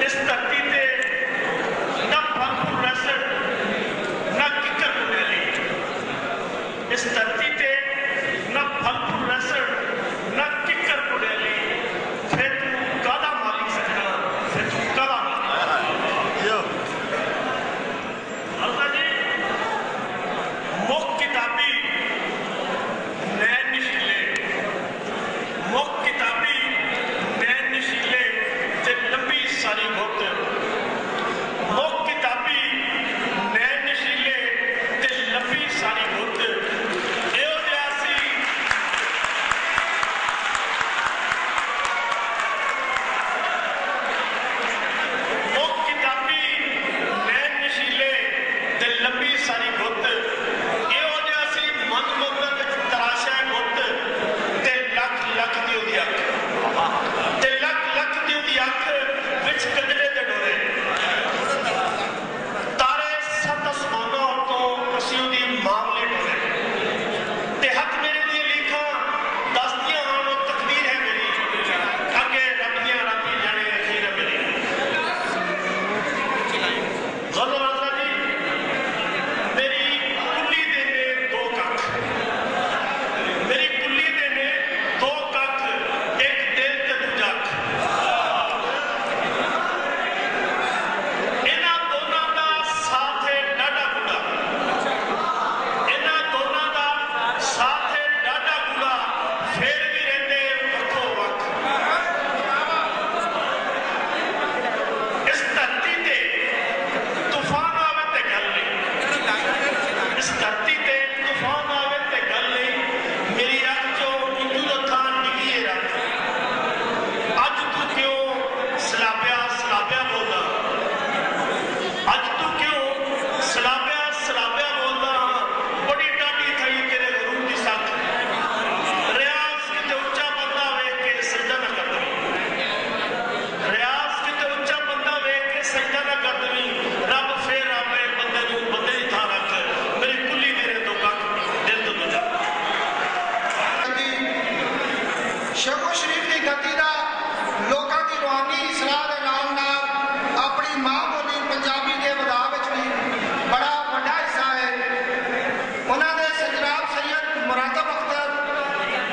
ਇਸ ਧਰਤੀ ਤੇ ਨਾ ਫਲਫੁਲ ਰੈਸਟ ਨਾ ਕਿੱਕਰ ਕੁੰਡਲੀ, ਇਸ ਧਰਤੀ ਤੇ ਨਾ ਫਲਫੁਲ ਰੈਸਟ ਨਾ ਕਿੱਕਰ ਕੁੰਡਲੀ, ਫਿਰ ਤੂੰ ਕਾਹਦਾ ਮਾਲਿਕ ਸਜਣਾ, ਫਿਰ ਤੂੰ ਕਾਹਦਾ ਅਰਦਾ ਜੀ ਮੁੱਖ ਕਿਤਾਬੀ ਨੈਣ ਨਸ਼ੀਲੇ, ਮੁੱਖ ਕਿਤਾਬੀ ਨੈਣ ਨਸ਼ੀਲੇ ਤੇ ਲੰਬੀ ਸਾਰੀ ਗੁੱਤ, ਮੁੱਖ ਕਿਤਾਬੀ ਨੈਣ ਨਸ਼ੀਲੇ ਤੇ ਲੰਬੀ ਸਾਰੀ ਗੁੱਤ, ਇਹੋ ਜਿਹਾ ਸੀ ਮੁੱਖ ਕਿਤਾਬੀ ਨੈਣ ਨਸ਼ੀਲੇ ਤੇ ਲੰਬੀ ਸਾਰੀ ਗੁੱਤ, ਇਹੋ ਜਿਹਾ ਸੀ ਮਨ ਮੰਦਰ ਵਿੱਚ ਤਰਾਸ਼ਿਆ ਗੁੱਤ, ਤੇ ਲੱਖ ਲੱਖ ਦੀ ਉਹਦੀ ਅੱਖ, ਤੇ ਲੱਖ ਲੱਖ ਦੀ ਉਹਦੀ ਅੱਖ ਵਿੱਚ ਕਜਲੇ ਦੇ ਡੋਰੇ, ਤਾਰੇ ਸੱਤ ਅਸਮਾਨਾਂ ਤੋਂ ਅਸੀਂ ਉਹਦੀ ਮਾਮਲੇ ਡੋਰੇ, ਤੇ ਹੱਕ ਮੇਰੇ ਦੀਆਂ ਲੀਖਾਂ ਦੱਸਦੀਆਂ ਹਨ ਉਹ ਤਕਦੀਰ ਹੈ ਮੇਰੀ, ਅੱਗੇ ਰੱਬ ਦੀਆਂ ਰਾਤੀ ਜਾਣੇ ਅਖੀਰ ਹੈ ਮੇਰੀ। ਗ਼ਜ਼ਲ ਰਾਜ਼ਾ ਜੀ, ਮੇਰੀ ਕੁੱਲੀ ਦੇ ਨੇ ਦੋ ਕੱਖ, ਮੇਰੀ ਕੁੱਲੀ ਦੇ ਨੇ ਦੋ ਕੱਖ, ਇੱਕ ਦਿਲ ਤੇ ਦੂਜਾ ਅੱਖ, ਇਹਨਾਂ ਦੋਨਾਂ ਦਾ ਸਾਥ ਹੈ ਡਾਢਾ ਗੂੜਾ, ਇਹਨਾਂ ਦੋਨਾਂ ਦਾ ਸਾਥ ਹੈ ਡਾਢਾ ਗੂੜਾ, ਫੇਰ ਵੀ ਰਹਿੰਦੇ ਵੱਖੋ ਵੱਖ। ਇਸ ਧਰਤੀ ਤੇ ਤੂਫਾਨ ਆਵੇ ਤੇ ਗੱਲ ਨਹੀਂ, ਇਸ ਧਰਤੀ ਤੇ ਤੂਫਾਨ ਆਵੇ ਤੇ ਗੱਲ ਨਹੀਂ, ਮੇਰੀ ਅੱਖ ਚੋਂ ਇੰਜੂ ਦਾ ਥਾਂ ਡਿੱਗੀਏ ਰੱਖ, ਅੱਜ ਤੂੰ ਕਿਉਂ ਸਲਾਬਿਆ ਸਲਾਬਿਆ ਬੋਲਦਾ, ਅੱਜ ਤੂੰ ਕਿਉਂ ਸਲਾਬਿਆ ਸਲਾਬਿਆ ਬੋਲਦਾ, ਬੜੀ ਡਾਢੀ ਥਈ ਤੇਰੇ ਗੁਰੂ ਦੀ ਸੱਤ, ਰਿਆਜ਼ ਕਿਤੇ ਉੱਚਾ ਬੰਦਾ ਵੇਖ ਕੇ ਸਜਦਾ ਨਾ ਕਰ ਦਵੀਂ, ਰਿਆਜ਼ ਕਿਤੇ ਉੱਚਾ ਬੰਦਾ ਵੇਖ ਕੇ ਸਜਦਾ ਨਾ ਕਰ ਦਵੀਂ, ਰੱਬ ਫੇਰ ਆਪੇ ਬੰਦੇ ਨੂੰ ਬੰਦੇ ਦੀ ਥਾਂ ਰੱਖ, ਮੇਰੀ ਕੁੱਲੀ ਦੇ ਨੇ ਦੋ ਕੱਖ, ਦਿਲ ਤੋਂ ਦੂਜਾ। ਸ਼ਕੋ ਸ਼ਰੀਫ ਦੀ ਗਤੀ ਦਾ ਲੋਕਾਂ ਦੀ ਰੂਹਾਨੀ ਇਸਲਾਹ ਦੇ ਨਾਲ ਨਾਲ ਆਪਣੀ ਮਾਂ ਬੋਲੀ ਪੰਜਾਬੀ ਦੇ ਵਧਾਅ ਵਿੱਚ ਵੀ ਬੜਾ ਵੱਡਾ ਹਿੱਸਾ ਹੈ। ਉਹਨਾਂ ਦੇ ਜਨਾਬ ਸੈਯਦ ਮੁਰਾਤਬ ਅਖਤਰ,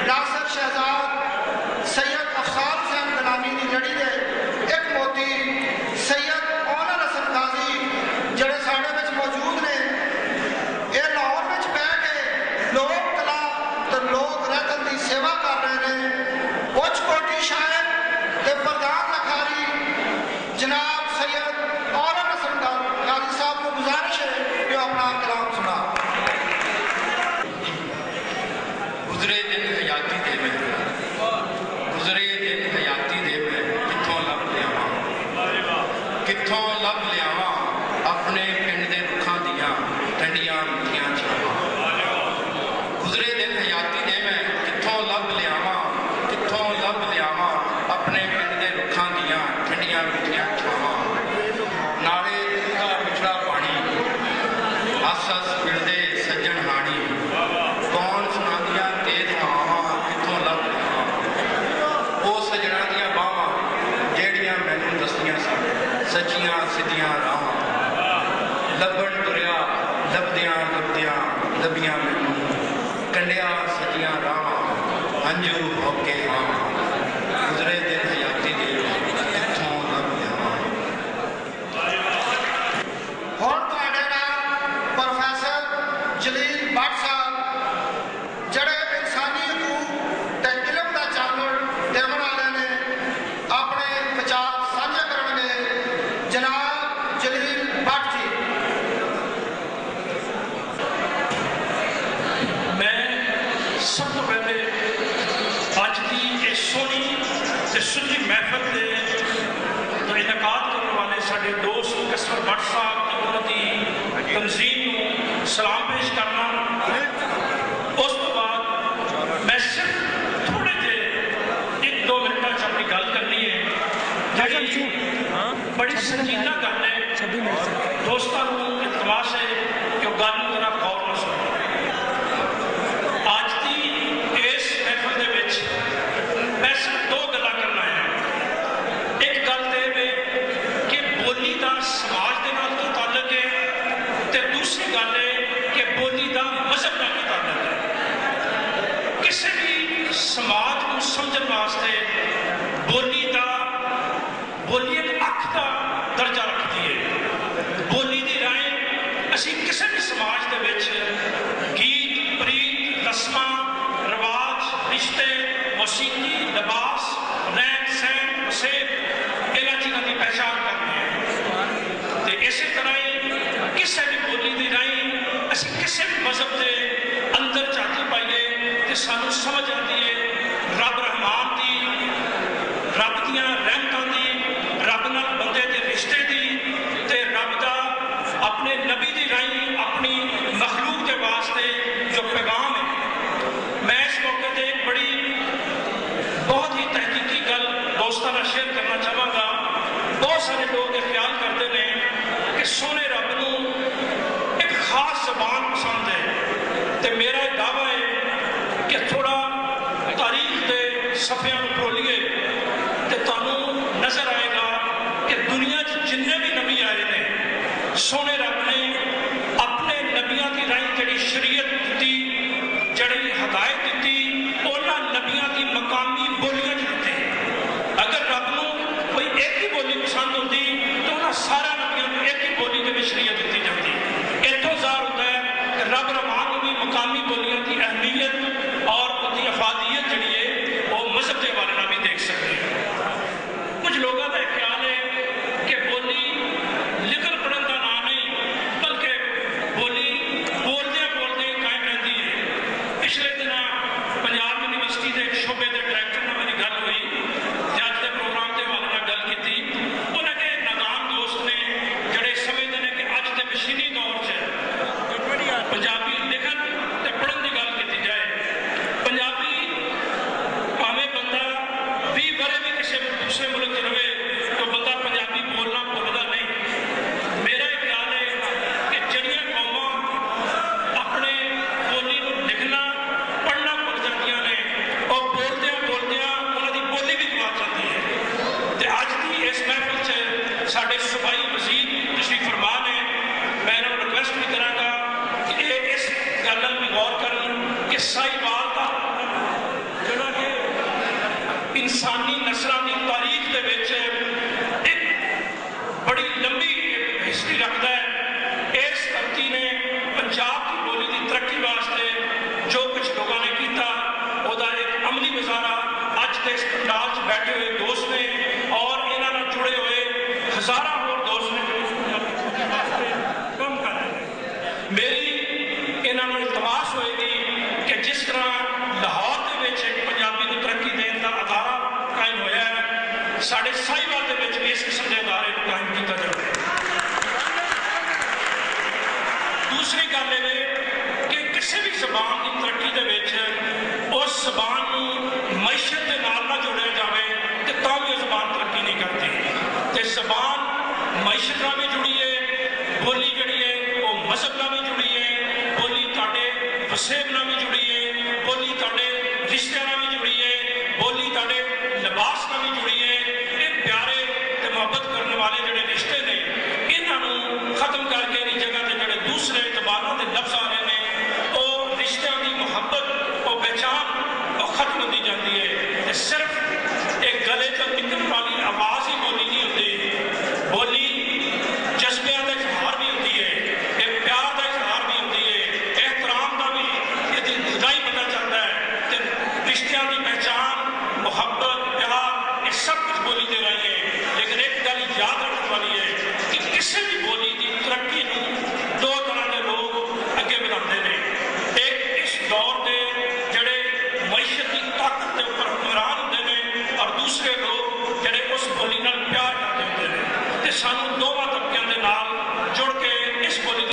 ਨਾਸਰ ਸ਼ਹਿਜ਼ਾਦ, ਸੈਯਦ ਅਫਸਾਰ ਹੁਸੈਨ ਗਲਾਨੀ ਦੀ ਜੜੀ ਦੇ ਇੱਕ ਮੋਤੀ, ਸੈਯਦ ਔਨਰ ਹਸਨ ਗਾਜ਼ੀ ਜਿਹੜੇ ਸਾਡੇ ਵਿੱਚ ਮੌਜੂਦ ਨੇ, ਇਹ ਲਾਹੌਰ ਵਿੱਚ ਬਹਿ ਕੇ ਲੋਕ ਕਲਾ ਤੇ ਲੋਕ ਰਹਿਤਨ ਦੀ ਸੇਵਾ ਕਰ ਰਹੇ ਨੇ। ਉੱਚ ਕੋਟੀ ਸ਼ਾਇਰ ਤੇ ਪ੍ਰਧਾਨ ਲਖਾਰੀ ਜਨਾਬ ਸੈਯਦ ਔਨਰ ਹਸਨ ਗਾਜ਼ੀ ਸਾਹਿਬ ਨੂੰ ਗੁਜ਼ਾਰਿਸ਼ ਹੈ ਕਿ ਉਹ ਆਪਣਾ ਕਲਾਮ ਸੁਣਾ। गुजरे दिन हयाती दे में, गुजरे दिन हयाती दे में कित्थों लभ लियावां, कित्थों लभ लियावां अपने पिंड दे रुखां दियां ठंडियां मिठियां छावां। गुजरे दिन हयाती दे में कित्थों लभ लियावां, कित्थों लभ लियावां अपने पिंड दे रुखां दियां ठंडियां मिठियां छावां। नाले का मिठड़ा पानी अस अस मिलदे सज्जन हानी, कौन सुनादियां तेज हवावां कित्थों लभ लियावां, ਉਹ ਸਜਣਾ ਦੀਆਂ ਬਾਹਾਂ ਜਿਹੜੀਆਂ ਮੈਨੂੰ ਦੱਸਦੀਆਂ ਸਨ ਸੱਚੀਆਂ ਸਿੱਧੀਆਂ ਰਾਹਾਂ, ਲੱਭਣ ਤੁਰਿਆ ਲੱਭਦਿਆਂ ਲੱਭਦਿਆਂ ਲੱਭੀਆਂ ਮੈਨੂੰ ਕੰਡਿਆ ਸੱਜੀਆਂ ਰਾਹਾਂ, ਹੰਝੂ ਹੋ ਕੇ ਹਾਂ ਗੁਜ਼ਰੇ ਦਿਨ ਹਯਾਤੀ ਦੇ ਕਿੱਥੋਂ ਲੱਭ ਲਿਆਵਾਂ। ਹੁਣ ਤੁਹਾਡੇ ਨਾਲ ਪ੍ਰੋਫੈਸਰ ਜਲੀਲ ਭੱਟ ਸਾਹਿਬ ਜਿਹੜੇ ਇਨਸਾਨੀ ਹਕੂਕ ਤੇ ਸੁੱਜੀ ਮਹਿਫਲ ਦੇ ਜੋ ਇਨਕਾਦ ਕਰਨ ਵਾਲੇ ਸਾਡੇ ਦੋਸਤ ਕਸਰ ਭੱਟ ਸਾਹਿਬ ਤੇ ਉਹਨਾਂ ਦੀ ਤਨਜ਼ੀਮ ਨੂੰ ਸਲਾਮ ਪੇਸ਼ ਕਰਨਾ। ਉਸ ਤੋਂ ਬਾਅਦ ਮੈਂ ਸਿਰਫ ਥੋੜੇ ਜਿਹੇ 1-2 ਮਿੰਟਾਂ 'ਚ ਆਪਣੀ ਗੱਲ ਕਰਨੀ ਹੈ ਜਿਹੜੀ ਬੜੀ ਸੰਜੀਦਾ ਗੱਲ ਹੈ। ਦੋਸਤਾਂ ਨੂੰ ਇਲਤਮਾਸ ਹੈ ਕਿ ਉਹ ਗੱਲ ਨੂੰ ਜਰਾ ਗੌਰ ਨਾਲ ਸੁਣੋ। ਅੱਜ ਦੀ ਇਸ ਮਹਿਫਲ ਦੇ ਵਿੱਚ ਮੈਂ ਸਿਰਫ 2 ਗੱਲਾਂ ਕਰਨਾ ਹੈ। ਇੱਕ ਗੱਲ ਤੇ ਇਹ ਕਿ ਬੋਲੀ ਦਾ ਸਮਾਜ ਦੇ ਨਾਲ ਕੀ ਤਾਲੁਕ ਹੈ ਤੇ ਦੂਸਰੀ ਗੱਲ ਹੈ ਕਿ ਬੋਲੀ ਦਾ ਮਜ਼ਹਬ ਨਾਲ ਕੀ ਤਾਲੁਕ ਹੈ। ਕਿਸੇ ਵੀ ਸਮਾਜ ਨੂੰ ਸਮਝਣ ਵਾਸਤੇ ਬੋਲੀ ਇੱਕ ਅੱਖ ਦਾ ਦਰਜਾ ਰੱਖਦੀ ਹੈ। ਬੋਲੀ ਦੀ ਰਾਹੀਂ ਅਸੀਂ ਕਿਸੇ ਵੀ ਸਮਾਜ ਦੇ ਵਿੱਚ ਗੀਤ, ਪ੍ਰੀਤ, ਰਸਮਾਂ, ਰਿਵਾਜ, ਰਿਸ਼ਤੇ, ਮੌਸੀਕੀ, ਲਿਬਾਸ, ਰਹਿਣ ਸਹਿਣ, ਵਸੇਬ ਇਹਨਾਂ ਚੀਜ਼ਾਂ ਦੀ ਪਹਿਚਾਣ ਕਰਦੇ ਹਾਂ। ਤੇ ਇਸੇ ਤਰ੍ਹਾਂ ਹੀ ਕਿਸੇ ਵੀ ਬੋਲੀ ਦੀ ਰਾਹੀਂ ਅਸੀਂ ਕਿਸੇ ਵੀ ਮਜ਼ਹਬ ਦੇ ਅੰਦਰ ਝਾਤੀ ਪਾਈਏ ਤੇ ਸਾਨੂੰ ਸਮਝ ਆਉਂਦੀ ਹੈ ਰੱਬ ਰਹਿਮਾਨ ਦੀ, ਰੱਬ ਦੀਆਂ ਰਹਿਮਤਾਂ ਦੀ, ਰੱਬ ਨਾਲ ਬੰਦੇ ਦੇ ਰਿਸ਼ਤੇ ਦੀ ਤੇ ਰੱਬ ਦਾ ਆਪਣੇ ਨਬੀ ਦੀ ਰਾਹੀਂ ਆਪਣੀ ਮਖਲੂਕ ਦੇ ਵਾਸਤੇ ਜੋ ਪੈਗਾਮ ਹੈ। ਮੈਂ ਇਸ ਮੌਕੇ ਤੇ ਇੱਕ ਬੜੀ ਬਹੁਤ ਹੀ ਤਹਿਕੀਕੀ ਗੱਲ ਦੋਸਤਾਂ ਨਾਲ ਸ਼ੇਅਰ ਕਰਨਾ ਚਾਹਾਂਗਾ। ਬਹੁਤ ਸਾਰੇ ਲੋਕ ਇਹ ਖਿਆਲ ਕਰਦੇ ਨੇ ਕਿ ਸੋਹਣੇ ਰੱਬ ਨੂੰ ਇੱਕ ਖਾਸ ਜ਼ਬਾਨ ਪਸੰਦ ਹੈ ਤੇ ਮੇਰਾ ਇਹ ਦਾਅਵਾ ਹੈ ਕਿ ਥੋੜਾ ਤਾਰੀਖ ਦੇ ਸਫ਼ਿਆਂ ਨੂੰ ਫਰੋਲੀਏ ਤੇ ਤੁਹਾਨੂੰ ਨਜ਼ਰ ਆਏਗਾ ਕਿ ਦੁਨੀਆ 'ਚ ਜਿੰਨੇ ਵੀ ਨਬੀ ਆਏ ਨੇ ਸੋਹਣੇ ਰੱਬ ਨੇ ਆਪਣੇ ਨਬੀਆਂ ਦੀ ਰਾਹੀਂ ਜਿਹੜੀ ਸ਼ਰੀਅਤ ਦਿੱਤੀ, ਜਿਹੜੀ ਹਦਾਇਤ ਦਿੱਤੀ, ਉਹਨਾਂ ਨਬੀਆਂ ਦੀ ਮਕਾਮੀ ਬੋਲੀਆਂ 'ਚ ਦਿੱਤੀ। ਅਗਰ ਰੱਬ ਨੂੰ ਕੋਈ ਇੱਕ ਹੀ ਬੋਲੀ ਪਸੰਦ ਹੁੰਦੀ ਤਾਂ ਉਹਨਾਂ ਸਾਰਿਆਂ ਨਬੀਆਂ ਨੂੰ ਇੱਕ ਹੀ ਬੋਲੀ ਦੇ ਵਿੱਚ ਸ਼ਰੀਅਤ ਦਿੱਤੀ ਜਾਂਦੀ। ਇੱਥੋਂ ਜ਼ਾਹਰ ਹੁੰਦਾ ਹੈ ਕਿ ਰੱਬ ਰਹਿਮਾਨ ਨੂੰ ਵੀ ਮਕਾਮੀ ਬੋਲੀਆਂ ਦੀ ਅਹਿਮੀਅਤ ਔਰ ਉਹਦੀ ਅਫਾਦੀਅਤ ਜਿਹੜੀ ਹੈ ਉਹ ਮਜ਼ਹਬ ਦੇ ਹਵਾਲੇ ਨਾਲ ਵੀ ਦੇਖ ਸਕਦੇ ਹਾਂ। ਕੁਝ ਲੋਕਾਂ ਦਾ ਖਿਆਲ ਹੈ ਕਿ ਬੋਲੀ ਲਿਖਣ ਪੜ੍ਹਨ ਦਾ ਨਾਂ ਨਹੀਂ ਬਲਕਿ ਬੋਲੀ ਬੋਲਦਿਆਂ ਕਾਇਮ ਰਹਿੰਦੀ ਹੈ। ਪਿਛਲੇ ਦਿਨਾਂ ਪੰਜਾਬ ਯੂਨੀਵਰਸਿਟੀ ਦੇ ਇੱਕ ਸ਼ੋਬੇ ਦੇ ਡਾਇਰੈਕਟਰ ਨਾਲ ਮੇਰੀ ਗੱਲ ਹੋਈ ਤੇ ਅੱਜ ਦੇ ਪ੍ਰੋਗਰਾਮ ਦੇ ਹਵਾਲੇ ਨਾਲ ਗੱਲ ਕੀਤੀ। ਉਹਨਾਂ ਦੇ ਨਾਦਾਨ ਦੋਸਤ ਨੇ ਜਿਹੜੇ ਸਮਝਦੇ ਨੇ ਕਿ ਅੱਜ ਦੇ ਮਸ਼ੀਨੀ ਦੌਰ 'ਚ ਪੰਜਾਬੀ ਲਿਖਣ ਤੇ ਪੜ੍ਹਨ ਦੀ ਗੱਲ ਕੀਤੀ ਜਾਏ। ਪੰਜਾਬੀ ਭਾਵੇਂ ਬੰਦਾ 20 ਵਰ੍ਹੇ ਵੀ ਕਿਸੇ ਦੂਸਰੇ ਮੁਲਕ 'ਚ ਰਵੇ ਤਾਂ ਬੰਦਾ ਪੰਜਾਬੀ ਬੋਲਣਾ ਭੁੱਲਦਾ ਨਹੀਂ। ਮੇਰਾ ਇਹ ਖਿਆਲ ਹੈ ਕਿ ਜਿਹੜੀਆਂ ਕੌਮਾਂ ਆਪਣੇ ਬੋਲੀ ਨੂੰ ਲਿਖਣਾ ਪੜ੍ਹਨਾ ਭੁੱਲ ਜਾਂਦੀਆਂ ਨੇ ਉਹ ਬੋਲਦਿਆਂ ਉਹਨਾਂ ਦੀ ਬੋਲੀ ਵੀ ਗਵਾ ਜਾਂਦੀ ਹੈ। ਤੇ ਅੱਜ ਦੀ ਇਸ ਮਹਿਫਲ 'ਚ ਸਾਡੇ ਸੂਬਾਈ ਵਜ਼ੀਰ ਤਸ਼ਰੀਫ ਫਰਮਾ ਨੇ। ਮੈਂ ਇਹਨਾਂ ਨੂੰ ਰਿਕੁਐਸਟ ਵੀ ਕਰਾਂਗਾ ਕਿ ਇਹ ਇਸ ਗੱਲ ਨਾਲ ਵੀ ਗੌਰ ਕਰਨ ਕਿ ਸਾਹੀਵਾਲ ਦਾ ਜਿਹੜਾ ਕਿ ਇਨਸਾਨੀ ਨਸਲਾਂ ਦੀ ਤਾਰੀਖ ਦੇ ਵਿੱਚ ਇੱਕ ਬੜੀ ਲੰਬੀ ਹਿਸਟਰੀ ਰੱਖਦਾ ਹੈ। ਇਸ ਧਰਤੀ ਨੇ ਪੰਜਾਬ ਦੀ ਬੋਲੀ ਦੀ ਤਰੱਕੀ ਵਾਸਤੇ ਜੋ ਕੁਝ ਲੋਕਾਂ ਨੇ ਕੀਤਾ ਉਹਦਾ ਇੱਕ ਅਮਲੀ ਮੁਜ਼ਾਹਰਾ ਅੱਜ ਦੇ ਇਸ ਪੰਡਾਲ 'ਚ ਬੈਠੇ ਹੋਏ ਦੋਸਤ ਨੇ ਔਰ ਇਹਨਾਂ ਨਾਲ ਜੁੜੇ ਹੋਏ ਹਜ਼ਾਰਾਂ ਹੋਰ ਦੋਸਤ ਨੇ ਜੋ ਵਾਸਤੇ ਕੰਮ ਕਰ ਰਹੇ ਨੇ। ਮੇਰੀ ਇਹਨਾਂ ਨੂੰ ਇਲਤਮਾਸ ਹੋਏਗੀ ਕਿ ਜਿਸ ਤਰ੍ਹਾਂ ਲਾਹੌਰ ਦੇ ਵਿੱਚ ਇੱਕ ਪੰਜਾਬੀ ਨੂੰ ਤਰੱਕੀ ਦੇਣ ਦਾ ਅਦਾਰਾ ਕਾਇਮ ਹੋਇਆ ਹੈ, ਸਾਡੇ ਸਾਹੀਵਾਲ ਦੇ ਵਿੱਚ ਵੀ ਇਸ ਕਿਸਮ ਦੇ ਅਦਾਰੇ ਨੂੰ ਕਾਇਮ ਕੀਤਾ ਜਾਵੇ। ਦੂਸਰੀ ਗੱਲ ਇਹ ਕਿ ਕਿਸੇ ਵੀ ਜ਼ਬਾਨ ਦੀ ਤਰੱਕੀ ਦੇ ਵਿੱਚ ਉਸ ਜ਼ਬਾਨ ਨੂੰ ਮਈਸ਼ਤ ਦੇ ਨਾਲ ਨਾ ਜੋੜਿਆ ਜਾਵੇ ਤੇ ਤਾਂ ਵੀ ਉਹ ਜ਼ਬਾਨ ਤਰੱਕੀ ਨਹੀਂ ਕਰਦੀ। ਤੇ ਜ਼ਬਾਨ ਮਈਸ਼ਤ ਨਾਲ ਵੀ ਜੁੜੀ ਹੈ, ਬੋਲੀ ਜਿਹੜੀ ਹੈ ਉਹ ਮਜ਼ਹਬ ਨਾਲ ਵੀ ਜੁੜੀ ਹੈ, ਬੋਲੀ ਤੁਹਾਡੇ ਵਸੇਬ ਨਾਲ ਵੀ ਜੁੜੀ ਹੈ, ਬੋਲੀ ਤੁਹਾਡੇ ਰਿਸ਼ਤਿਆਂ ਨਾਲ ਵੀ ਜੁੜੀ ਹੈ, ਬੋਲੀ ਤੁਹਾਡੇ ਲਿਬਾਸ ਨਾਲ ਵੀ ਜੁੜੀ ਹੈ। ਇਹ ਪਿਆਰੇ ਤੇ ਮੁਹੱਬਤ ਕਰਨ ਵਾਲੇ ਜਿਹੜੇ ਰਿਸ਼ਤੇ ਨੇ ਇਹਨਾਂ ਨੂੰ ਖਤਮ ਕਰਕੇ ਇਹਦੀ ਜਗ੍ਹਾ ਤੇ ਜਿਹੜੇ ਦੂਸਰੇ ਜ਼ਬਾਨਾਂ ਦੇ ਲਫ਼ਜ਼ ਆ ਰਹੇ ਨੇ ਉਹ ਰਿਸ਼ਤਿਆਂ ਦੀ ਮੁਹੱਬਤ ਉਹ ਪਹਿਚਾਨ ਉਹ ਖਤਮ ਹੁੰਦੀ ਜਾਂਦੀ ਹੈ। ਤੇ ਸਿਰਫ ਇੱਕ ਗਲੇ ਤੋਂ ਨਿਕਲਣ ਵਾਲੀ ਆਵਾਜ਼ ਹੀ ਬੋਲੀ ਨਹੀਂ ਹੁੰਦੀ। ਬੋਲੀ ਜਜ਼ਬਿਆਂ ਦਾ ਇਜ਼ਹਾਰ ਵੀ ਹੁੰਦੀ ਹੈ, ਇਹ ਪਿਆਰ ਦਾ ਇਜ਼ਹਾਰ ਵੀ ਹੁੰਦੀ ਹੈ, ਇਹਤਰਾਮ ਦਾ ਵੀ ਇਹਦੀ ਜੁਦਾਈ ਪਤਾ ਚੱਲਦਾ ਹੈ ਤੇ ਰਿਸ਼ਤਿਆਂ दूसरे लोग